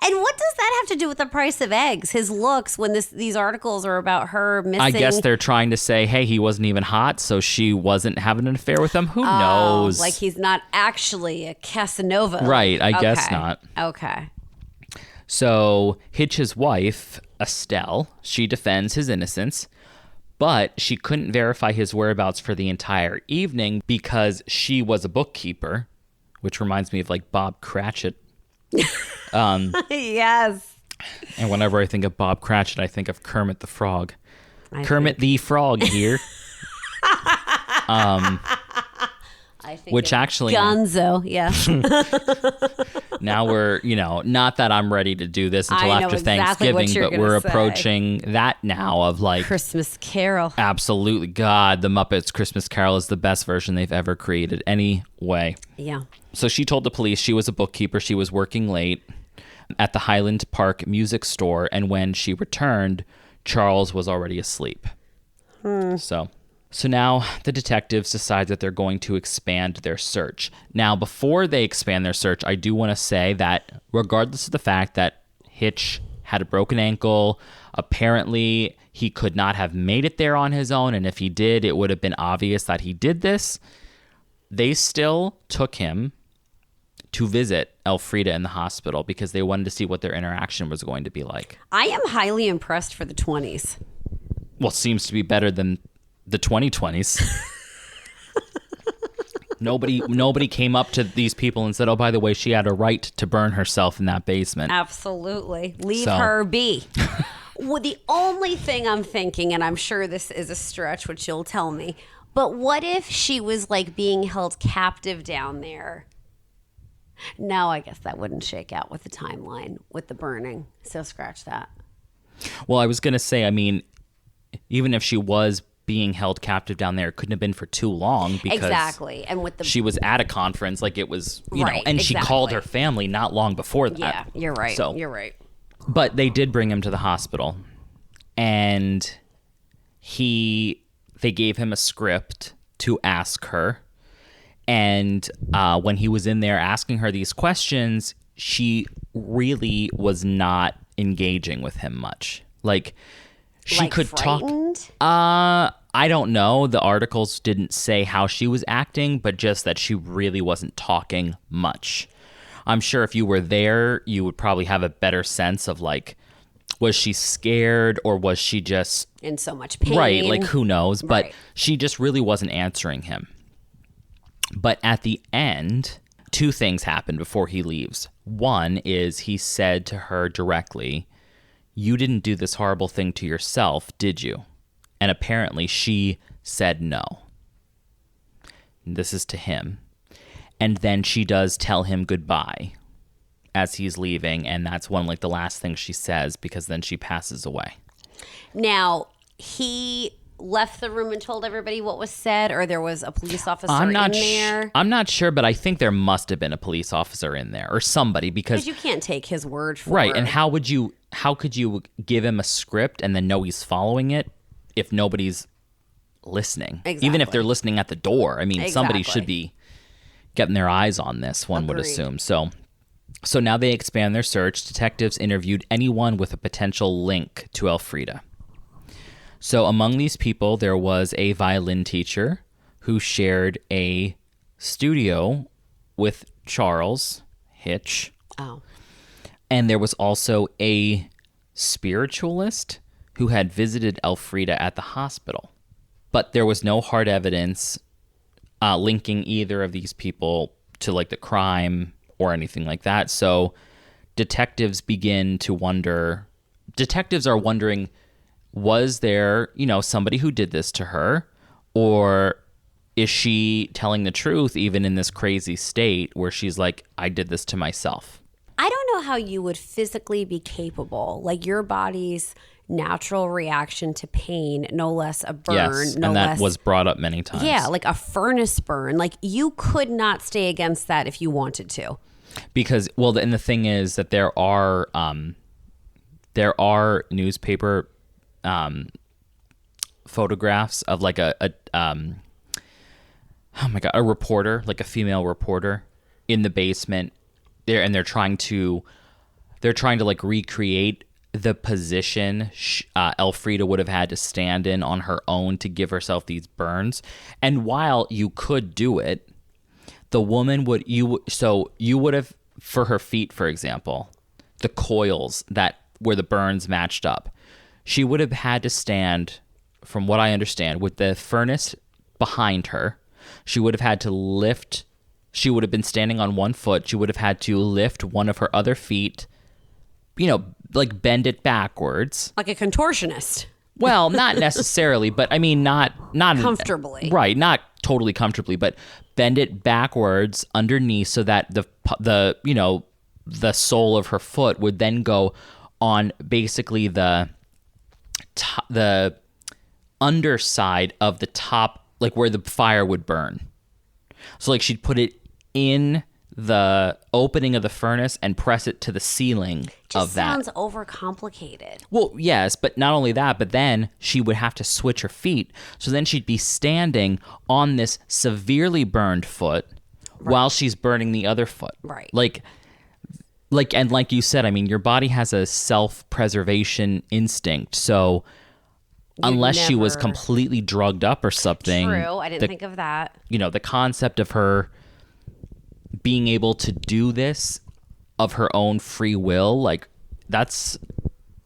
And what does that have to do with the price of eggs? His looks, when these articles are about her missing. I guess they're trying to say, hey, he wasn't even hot, so she wasn't having an affair with him. Who knows? Like he's not actually a Casanova. Right, I guess not. Okay. So Hitch's wife, Estelle, she defends his innocence, but she couldn't verify his whereabouts for the entire evening because she was a bookkeeper, which reminds me of Bob Cratchit. Yes. And whenever I think of Bob Cratchit, I think of Kermit the Frog. Kermit the Frog here. I think Which actually Gonzo, yeah. now we're, not that I'm ready to do this until I know after exactly what Thanksgiving, you're but we're gonna say. approaching that now of like Christmas Carol. absolutely. God, the Muppets Christmas Carol is the best version they've ever created. Anyway. Yeah. So she told the police she was a bookkeeper. She was working late at the Highland Park music store. And when she returned, Charles was already asleep. So now the detectives decide that they're going to expand their search. Now, before they expand their search, I do want to say that regardless of the fact that Hitch had a broken ankle, apparently he could not have made it there on his own. And if he did, it would have been obvious that he did this. They still took him to visit Elfrieda in the hospital because they wanted to see what their interaction was going to be like. I am highly impressed for the 20s. Well, seems to be better than the 2020s. Nobody came up to these people and said, "Oh, by the way, she had a right to burn herself in that basement." Absolutely. Leave her be. Well, the only thing I'm thinking, and I'm sure this is a stretch, which you'll tell me, but what if she was like being held captive down there? No, I guess that wouldn't shake out with the timeline, with the burning. So scratch that. Well, I was going to say, I mean, even if she was being held captive down there, it couldn't have been for too long because exactly. And with the she was at a conference, like it was, you know, and exactly. she called her family not long before that. Yeah, you're right. So, you're right. But they did bring him to the hospital, and they gave him a script to ask her. And when he was in there asking her these questions, she really was not engaging with him much. Like, she could frightened? talk. I don't know. The articles didn't say how she was acting, but just that she really wasn't talking much. I'm sure if you were there, you would probably have a better sense of like, was she scared or was she just in so much pain? Right, like who knows? But Right. she just really wasn't answering him. But at the end, two things happened before he leaves. One is he said to her directly, "You didn't do this horrible thing to yourself, did you?" And apparently she said no. This is to him. And then she does tell him goodbye as he's leaving. And that's one, like the last thing she says, because then she passes away. Now, he left the room and told everybody what was said, or there was a police officer in there? I'm not sure, but I think there must have been a police officer in there or somebody because you can't take his word for right. it. And how could you give him a script and then know he's following it if nobody's listening? Exactly. Even if they're listening at the door. I mean, somebody Exactly. should be getting their eyes on this, one would Agreed. assume. So now they expand their search. Detectives interviewed anyone with a potential link to Elfrieda. So among these people, there was a violin teacher who shared a studio with Charles Hitch. Oh. And there was also a spiritualist who had visited Elfrieda at the hospital. But there was no hard evidence linking either of these people to like the crime or anything like that. So detectives are wondering, was there, somebody who did this to her, or is she telling the truth even in this crazy state where she's like, I did this to myself? I don't know how you would physically be capable, like your body's natural reaction to pain, no less a burn, Yes, and that was brought up many times. Yeah, like a furnace burn. Like you could not stay against that if you wanted to. Because, well, and the thing is that there are newspaper photographs of like a reporter, like a female reporter in the basement there, and they're trying to like recreate the position Elfrieda would have had to stand in on her own to give herself these burns. And while you could do it, the woman you would have, for her feet, for example, the coils where the burns matched up, she would have had to stand, from what I understand, with the furnace behind her. She would have had to lift. She would have been standing on one foot. She would have had to lift one of her other feet, like bend it backwards. Like a contortionist. Well, not necessarily, but I mean, not Comfortably. Right, not totally comfortably, but bend it backwards underneath so that the sole of her foot would then go on basically the underside of the top, like where the fire would burn. So like she'd put it in the opening of the furnace and press it to the ceiling of that. Sounds overcomplicated. Well, yes, but not only that, but then she would have to switch her feet. So then she'd be standing on this severely burned foot while she's burning the other foot. Right. Like you said, I mean, your body has a self-preservation instinct. So unless she was completely drugged up or something. True, I didn't think of that. The concept of her being able to do this of her own free will, like, that's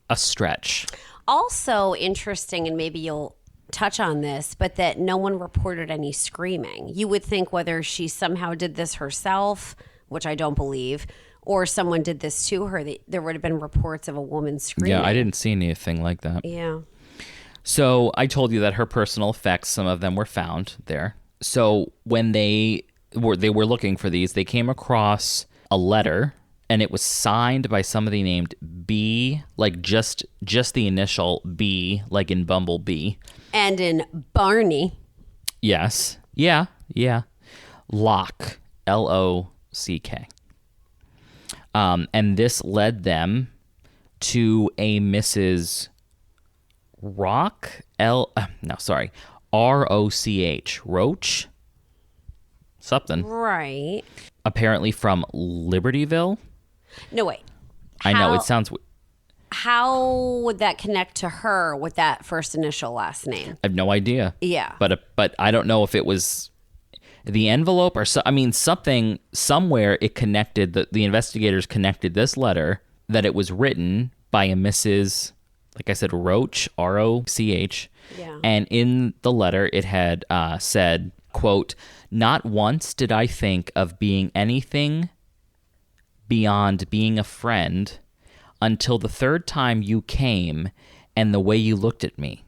a stretch. Also interesting, and maybe you'll touch on this, but that no one reported any screaming. You would think whether she somehow did this herself, which I don't believe, or someone did this to her, that there would have been reports of a woman screaming. Yeah, I didn't see anything like that. Yeah. So I told you that her personal effects, some of them were found there. So when they were looking for these, they came across a letter, and it was signed by somebody named B, like just the initial B, like in Bumblebee. And in Barney. Yes. Yeah. Lock, Lock. And this led them to a Mrs. Roch, Roch, Roach? Something. Right. Apparently from Libertyville. No, wait. I know, it sounds... How would that connect to her with that first initial last name? I have no idea. Yeah. But I don't know if it was the envelope or something, somewhere it connected, the investigators connected this letter, that it was written by a Mrs., like I said, Roach, Roch. Yeah. And in the letter it had said, quote, "Not once did I think of being anything beyond being a friend until the third time you came and the way you looked at me.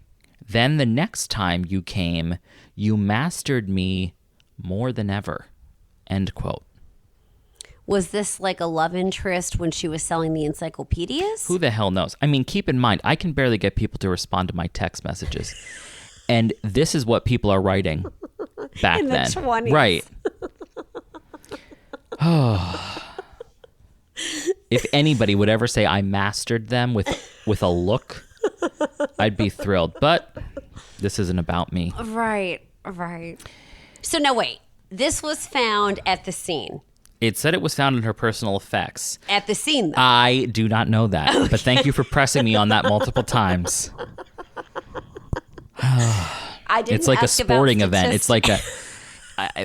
Then the next time you came, you mastered me more than ever." End quote. Was this like a love interest when she was selling the encyclopedias? Who the hell knows? I mean, keep in mind, I can barely get people to respond to my text messages. And this is what people are writing back in the then. 20s. Right. If anybody would ever say I mastered them with a look, I'd be thrilled. But this isn't about me. Right. So no, wait. This was found at the scene. It said it was found in her personal effects. At the scene, though. I do not know that. Okay. But thank you for pressing me on that multiple times. I didn't. It's like a sporting event. It's like a...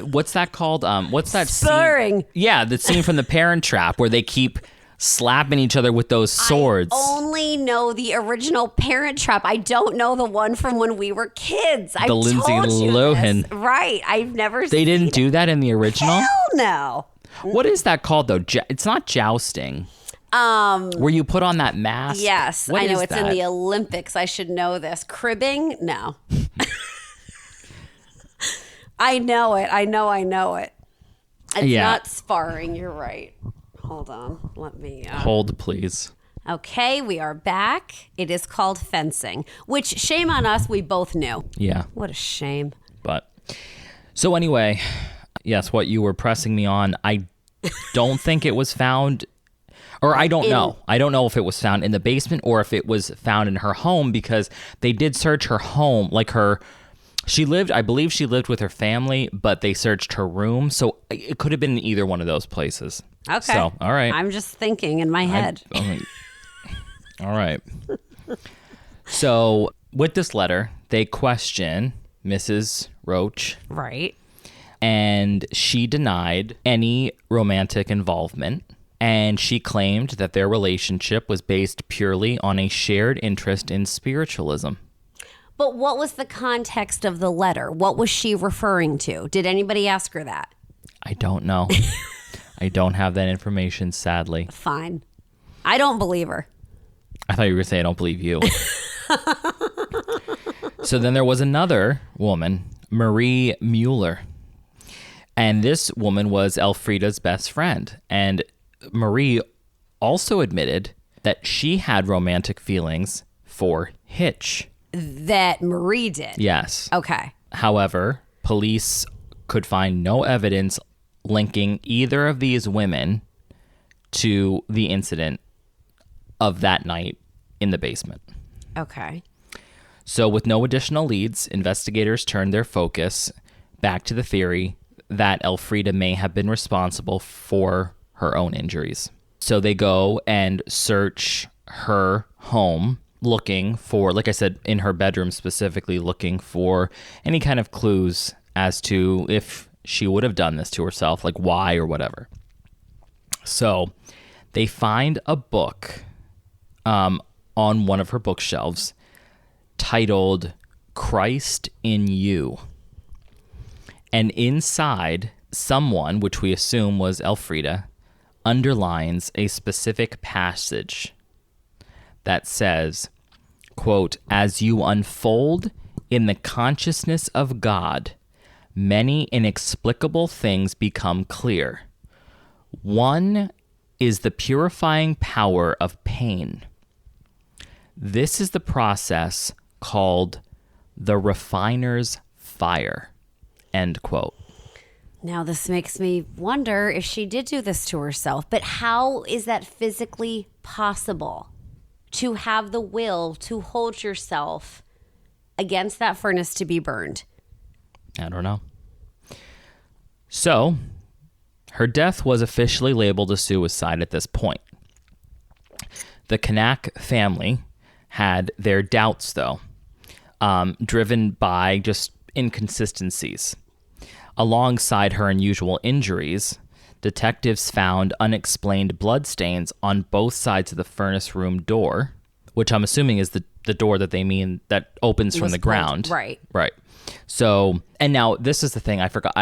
what's that called? What's that Spurring. scene? Yeah, the scene from The Parent Trap where they keep slapping each other with those swords. I only know the original Parent Trap. I don't know the one from when we were kids. The Lindsay Lohan. Right. I've never They didn't do that in the original? Hell no. What is that called, though? It's not jousting. Where you put on that mask? Yes. What I know is it's that? in the Olympics. I should know this. Cribbing? No. I know it. I know it. It's not sparring. You're right. Hold on. Let me... Hold, please. Okay, we are back. It is called fencing, which, shame on us, we both knew. Yeah. What a shame. But, so anyway, yes, what you were pressing me on, I don't think it was found, or I don't know. I don't know if it was found in the basement or if it was found in her home, because they did search her home, like I believe she lived with her family, but they searched her room. So it could have been in either one of those places. Okay. So, all right. I'm just thinking in my head. All right. So with this letter, they question Mrs. Roach. Right. And she denied any romantic involvement. And she claimed that their relationship was based purely on a shared interest in spiritualism. But what was the context of the letter? What was she referring to? Did anybody ask her that? I don't know. I don't have that information, sadly. Fine. I don't believe her. I thought you were going to say I don't believe you. So then there was another woman, Marie Mueller. And this woman was Elfrieda's best friend. And Marie also admitted that she had romantic feelings for Hitch. That Marie did? Yes. Okay. However, police could find no evidence linking either of these women to the incident of that night in the basement. Okay. So with no additional leads, investigators turned their focus back to the theory that Elfrieda may have been responsible for her own injuries. So they go and search her home, looking for, like I said, in her bedroom specifically, looking for any kind of clues as to if she would have done this to herself, like why or whatever. So they find a book on one of her bookshelves titled Christ in You. And inside, someone, which we assume was Elfrieda, underlines a specific passage that says, quote, "As you unfold in the consciousness of God, many inexplicable things become clear. One is the purifying power of pain. This is the process called the refiner's fire," end quote. Now, this makes me wonder if she did do this to herself, but how is that physically possible? To have the will to hold yourself against that furnace to be burned? I don't know. So, her death was officially labeled a suicide at this point. The Knaak family had their doubts, though, driven by just inconsistencies. Alongside her unusual injuries, detectives found unexplained bloodstains on both sides of the furnace room door, which I'm assuming is the door that they mean that opens from the ground. Right. Right. So, and now this is the thing I forgot.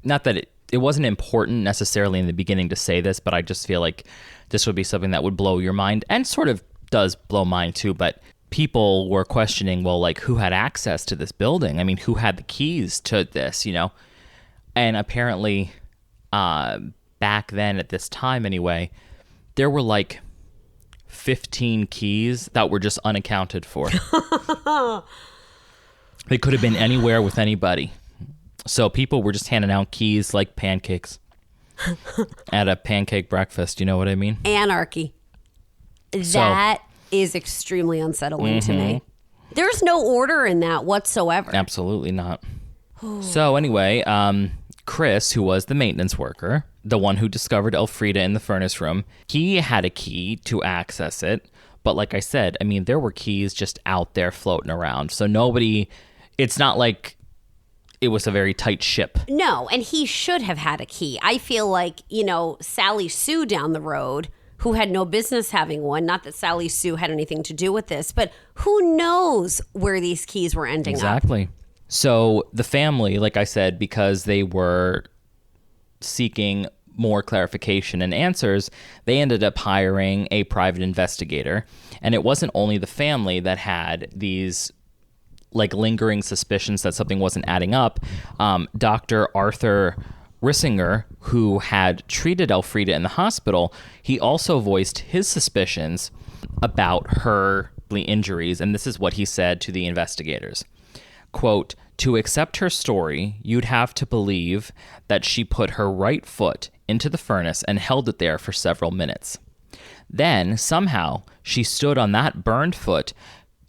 Not that it wasn't important necessarily in the beginning to say this, but I just feel like this would be something that would blow your mind, and sort of does blow mine too. But people were questioning, well, like, who had access to this building? I mean, who had the keys to this, you know? And apparently, back then at this time anyway, there were like 15 keys that were just unaccounted for. They could have been anywhere with anybody. So people were just handing out keys like pancakes at a pancake breakfast. You know what I mean? Anarchy. That is extremely unsettling to me. There's no order in that whatsoever. Absolutely not. So anyway, Chris, who was the maintenance worker, the one who discovered Elfrieda in the furnace room, he had a key to access it. But like I said, I mean, there were keys just out there floating around. So it's not like it was a very tight ship. No, and he should have had a key. I feel like, Sally Sue down the road, who had no business having one, not that Sally Sue had anything to do with this, but who knows where these keys were ending up. Exactly. So the family, like I said, because they were seeking more clarification and answers, they ended up hiring a private investigator. And it wasn't only the family that had these like lingering suspicions that something wasn't adding up. Dr. Arthur Rissinger, who had treated Elfrieda in the hospital, he also voiced his suspicions about her injuries. And this is what he said to the investigators. Quote, "To accept her story, you'd have to believe that she put her right foot into the furnace and held it there for several minutes. Then, somehow, she stood on that burned foot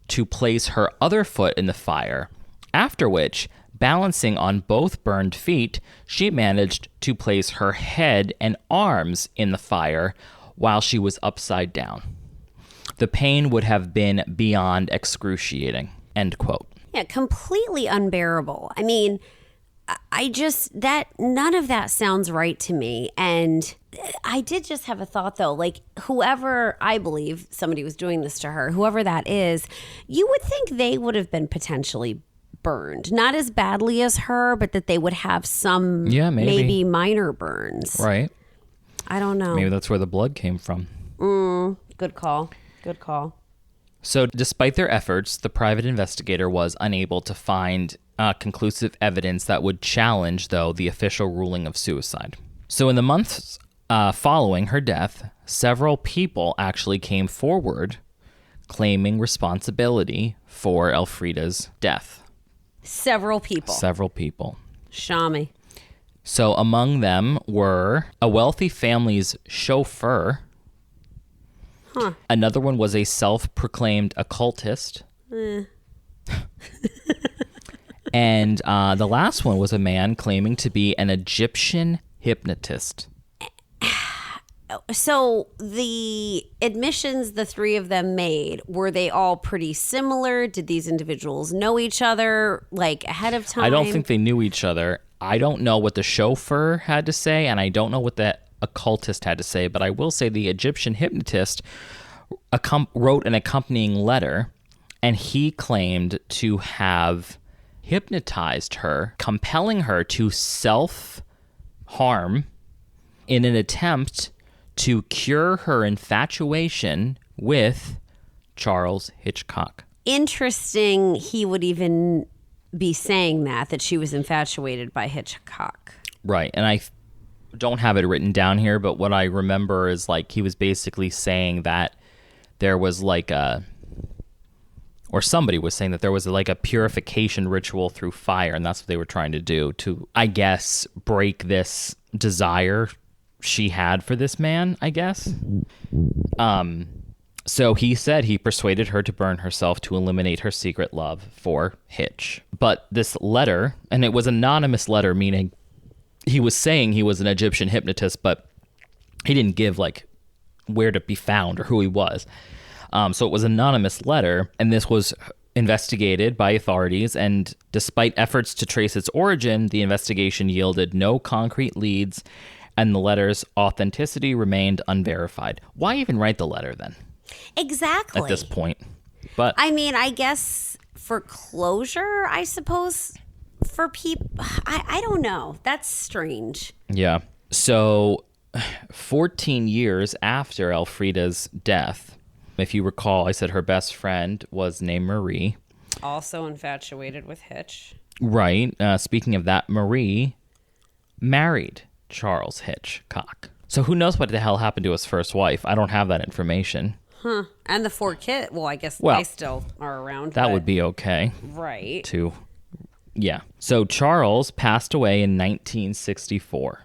to place her other foot in the fire, after which, balancing on both burned feet, she managed to place her head and arms in the fire while she was upside down. The pain would have been beyond excruciating," end quote. Yeah, completely unbearable. I mean, none of that sounds right to me. And I did just have a thought though, like whoever, I believe somebody was doing this to her, whoever that is, you would think they would have been potentially burned. Not as badly as her, but that they would have some maybe minor burns. Right. I don't know. Maybe that's where the blood came from. Good call. So despite their efforts, the private investigator was unable to find conclusive evidence that would challenge, though, the official ruling of suicide. So in the months following her death, several people actually came forward claiming responsibility for Elfrieda's death. Several people. Shami. So among them were a wealthy family's chauffeur. Another one was a self-proclaimed occultist. And the last one was a man claiming to be an Egyptian hypnotist. So the admissions the three of them made, were they all pretty similar? Did these individuals know each other like ahead of time? I don't think they knew each other. I don't know what the chauffeur had to say, and I don't know what the occultist had to say, but I will say the Egyptian hypnotist wrote an accompanying letter, and he claimed to have hypnotized her, compelling her to self-harm in an attempt to cure her infatuation with Charles Hitchcock. Interesting he would even be saying that she was infatuated by Hitchcock. Right, and I don't have it written down here, but what I remember is like he was basically saying that there was like or somebody was saying that there was like a purification ritual through fire, and that's what they were trying to do to, I guess, break this desire she had for this man, I guess. So he said he persuaded her to burn herself to eliminate her secret love for Hitch. But this letter, and it was an anonymous letter, meaning he was saying he was an Egyptian hypnotist, but he didn't give like where to be found or who he was. So it was an anonymous letter, and this was investigated by authorities, and despite efforts to trace its origin, the investigation yielded no concrete leads, and the letter's authenticity remained unverified. Why even write the letter then? Exactly. At this point. But I mean, I guess for closure, I suppose, for people, I don't know. That's strange. Yeah. So 14 years after Elfrieda's death, if you recall, I said her best friend was named Marie. Also infatuated with Hitch. Right. Speaking of that, Marie married Charles Hitchcock. So who knows what the hell happened to his first wife? I don't have that information. And the 4 kids. Well, I guess they still are around. That would be okay. Right. Yeah. So Charles passed away in 1964.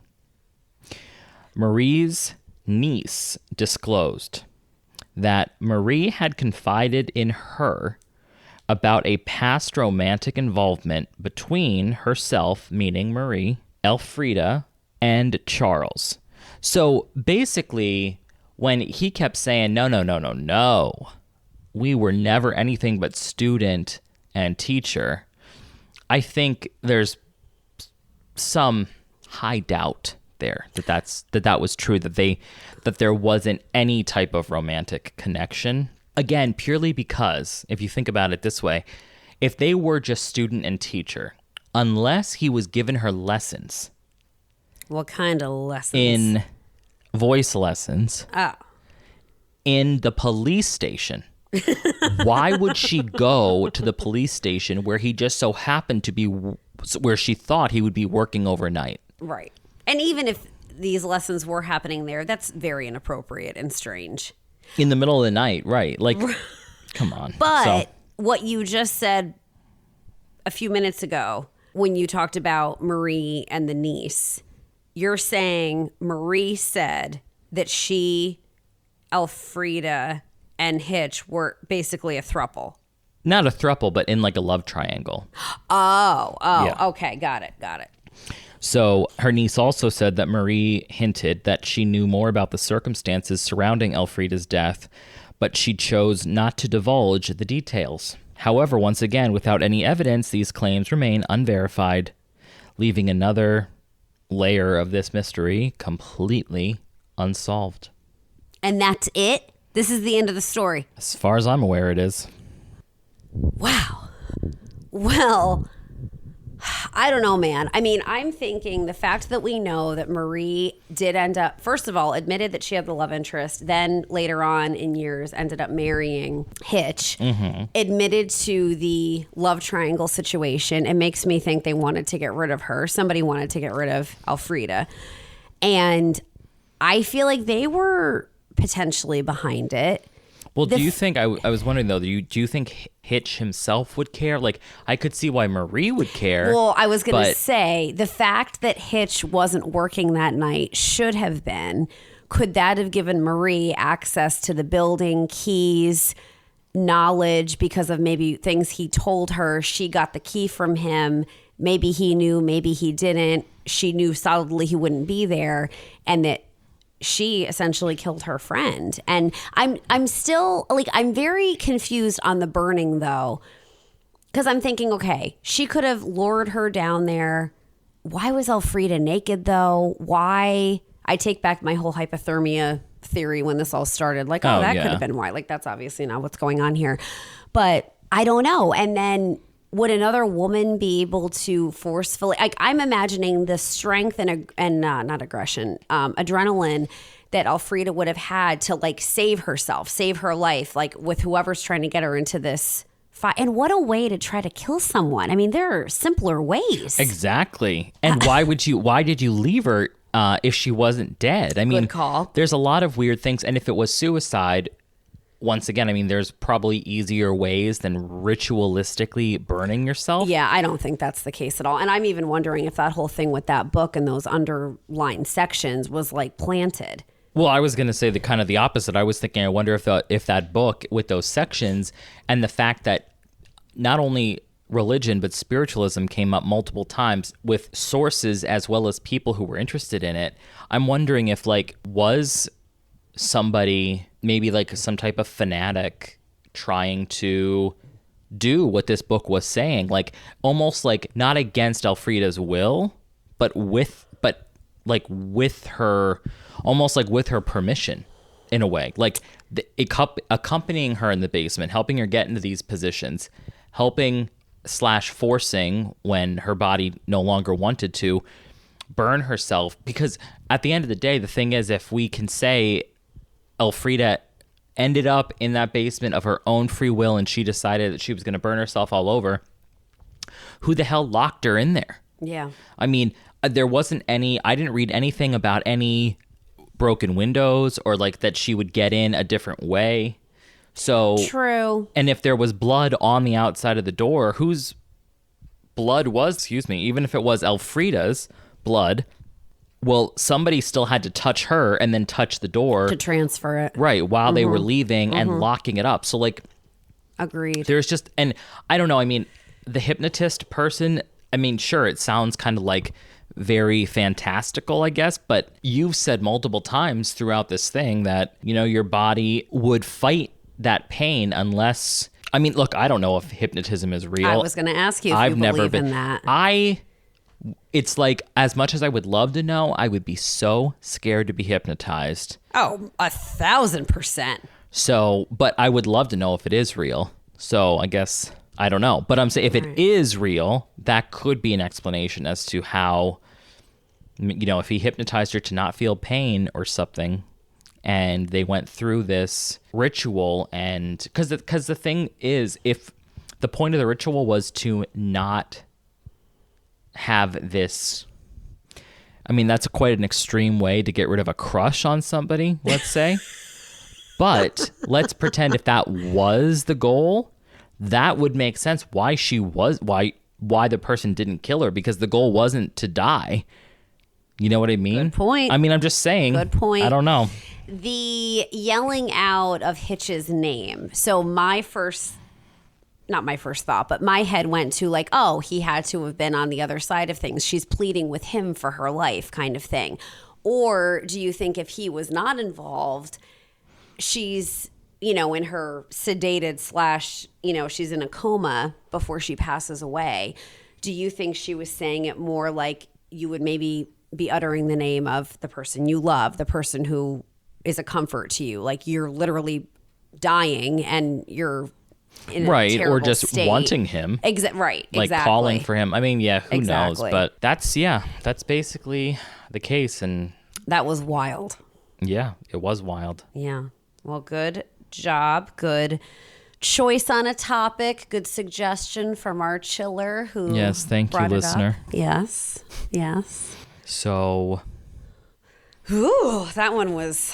Marie's niece disclosed that Marie had confided in her about a past romantic involvement between herself, meaning Marie, Elfrieda, and Charles. So basically, when he kept saying, no, we were never anything but student and teacher, I think there's some high doubt there that was true, that there wasn't any type of romantic connection. Again, purely because, if you think about it this way, if they were just student and teacher, unless he was giving her lessons. What kind of lessons? In voice lessons. Oh. In the police station. Why would she go to the police station where he just so happened to be, where she thought he would be working overnight? Right. And even if these lessons were happening there, that's very inappropriate and strange. In the middle of the night, right. Like, come on. But what you just said a few minutes ago, when you talked about Marie and the niece, you're saying Marie said that she, Elfrieda, and Hitch were basically a throuple. Not a throuple, but in like a love triangle. Oh, Yeah. Okay, got it. So her niece also said that Marie hinted that she knew more about the circumstances surrounding Elfrieda's death, but she chose not to divulge the details. However, once again, without any evidence, these claims remain unverified, leaving another layer of this mystery completely unsolved. And that's it? This is the end of the story? As far as I'm aware, it is. Wow. Well, I don't know, man. I mean, I'm thinking the fact that we know that Marie did end up, first of all, admitted that she had the love interest, then later on in years ended up marrying Hitch, admitted to the love triangle situation. It makes me think they wanted to get rid of her. Somebody wanted to get rid of Elfrieda. And I feel like they were potentially behind it. Well, do you think, I was wondering though, do you think Hitch himself would care? Like, I could see why Marie would care. Well, I was going to say, the fact that Hitch wasn't working that night should have been. Could that have given Marie access to the building, keys, knowledge because of maybe things he told her? She got the key from him. Maybe he knew, maybe he didn't. She knew solidly he wouldn't be there, and that she essentially killed her friend. And I'm still like, I'm very confused on the burning though, because I'm thinking, okay, she could have lured her down there. Why was Elfrieda naked though? Why? I take back my whole hypothermia theory when this all started. Like, that could have been why. Like, that's obviously not what's going on here. But I don't know. And then would another woman be able to forcefully, like, I'm imagining the strength and not aggression, adrenaline that Elfrieda would have had to like save herself, save her life, like with whoever's trying to get her into this fight. And what a way to try to kill someone. I mean, there are simpler ways. Exactly. And why did you leave her if she wasn't dead? I mean, good call. There's a lot of weird things. And if it was suicide, once again, I mean, there's probably easier ways than ritualistically burning yourself. Yeah, I don't think that's the case at all. And I'm even wondering if that whole thing with that book and those underlined sections was like planted. Well, I was going to say the kind of the opposite. I was thinking, I wonder if that book with those sections and the fact that not only religion but spiritualism came up multiple times with sources as well as people who were interested in it. I'm wondering if like was somebody, maybe like some type of fanatic, trying to do what this book was saying, like almost like not against Elfrieda's will, but with her, almost like with her permission in a way, like accompanying her in the basement, helping her get into these positions, helping / forcing when her body no longer wanted to burn herself. Because at the end of the day, the thing is, if we can say Elfrieda ended up in that basement of her own free will and she decided that she was going to burn herself all over, who the hell locked her in there? Yeah. I mean, there wasn't any, I didn't read anything about any broken windows or like that she would get in a different way. So true. And if there was blood on the outside of the door, whose blood was, even if it was Elfrieda's blood, well, somebody still had to touch her and then touch the door to transfer it. Right, while they were leaving and locking it up. So like, agreed. There's just, and I don't know, I mean, the hypnotist person, I mean, sure, it sounds kind of like very fantastical, I guess, but you've said multiple times throughout this thing that, you know, your body would fight that pain unless, I mean, look, I don't know if hypnotism is real. I was going to ask you if you believe in that. It's like, as much as I would love to know, I would be so scared to be hypnotized. Oh, 1,000%. So, but I would love to know if it is real. So I guess, I don't know. But I'm saying if it is real, that could be an explanation as to how, you know, if he hypnotized her to not feel pain or something, and they went through this ritual, and because the thing is, if the point of the ritual was to not have this, I mean, that's quite an extreme way to get rid of a crush on somebody, let's say. But let's pretend if that was the goal, that would make sense why the person didn't kill her, because the goal wasn't to die. You know what I mean? Good point. I mean, I'm just saying. Good point. I don't know. The yelling out of Hitch's name. So not my first thought, but my head went to like, oh, he had to have been on the other side of things. She's pleading with him for her life kind of thing. Or do you think if he was not involved, she's, you know, in her sedated / you know, she's in a coma before she passes away. Do you think she was saying it more like you would maybe be uttering the name of the person you love, the person who is a comfort to you? Like you're literally dying and you're in a Right, or terrible just state. wanting him. Right, Like exactly. calling for him. I mean, yeah, who knows? Exactly. But that's basically the case. And That was wild. yeah, it was wild. Yeah. Well, good job. Good choice on a topic. Good suggestion from our chiller who Yes, thank you, brought it up. listener. Yes. Yes. So, Ooh, that was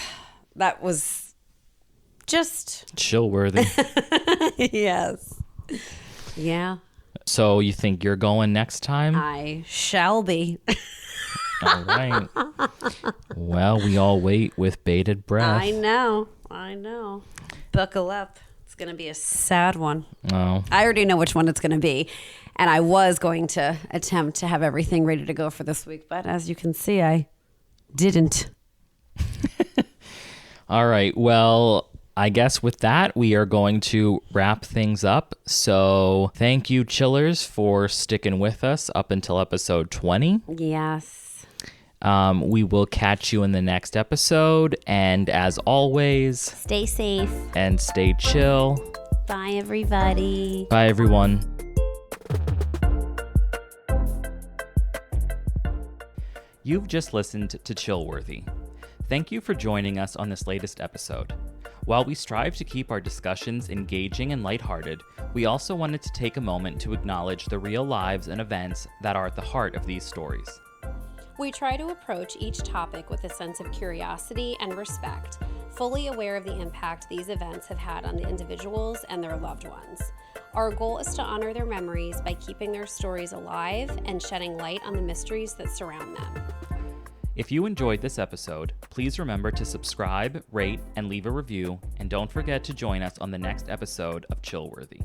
just Chillworthy. yes. Yeah, So you think you're going next time? I shall be. All right. Well, we all wait with bated breath. I know. Buckle up. It's going to be a sad one. Oh, I already know which one it's going to be. And I was going to attempt to have everything ready to go for this week. But as you can see, I didn't. all right. Well, I guess with that, we are going to wrap things up. So thank you, chillers, for sticking with us up until episode 20. Yes. We will catch you in the next episode. And as always, Stay safe. and stay chill. Bye, everybody. Bye, everyone. You've just listened to Chillworthy. Thank you for joining us on this latest episode. While we strive to keep our discussions engaging and lighthearted, we also wanted to take a moment to acknowledge the real lives and events that are at the heart of these stories. We try to approach each topic with a sense of curiosity and respect, fully aware of the impact these events have had on the individuals and their loved ones. Our goal is to honor their memories by keeping their stories alive and shedding light on the mysteries that surround them. If you enjoyed this episode, please remember to subscribe, rate, and leave a review, and don't forget to join us on the next episode of Chillworthy.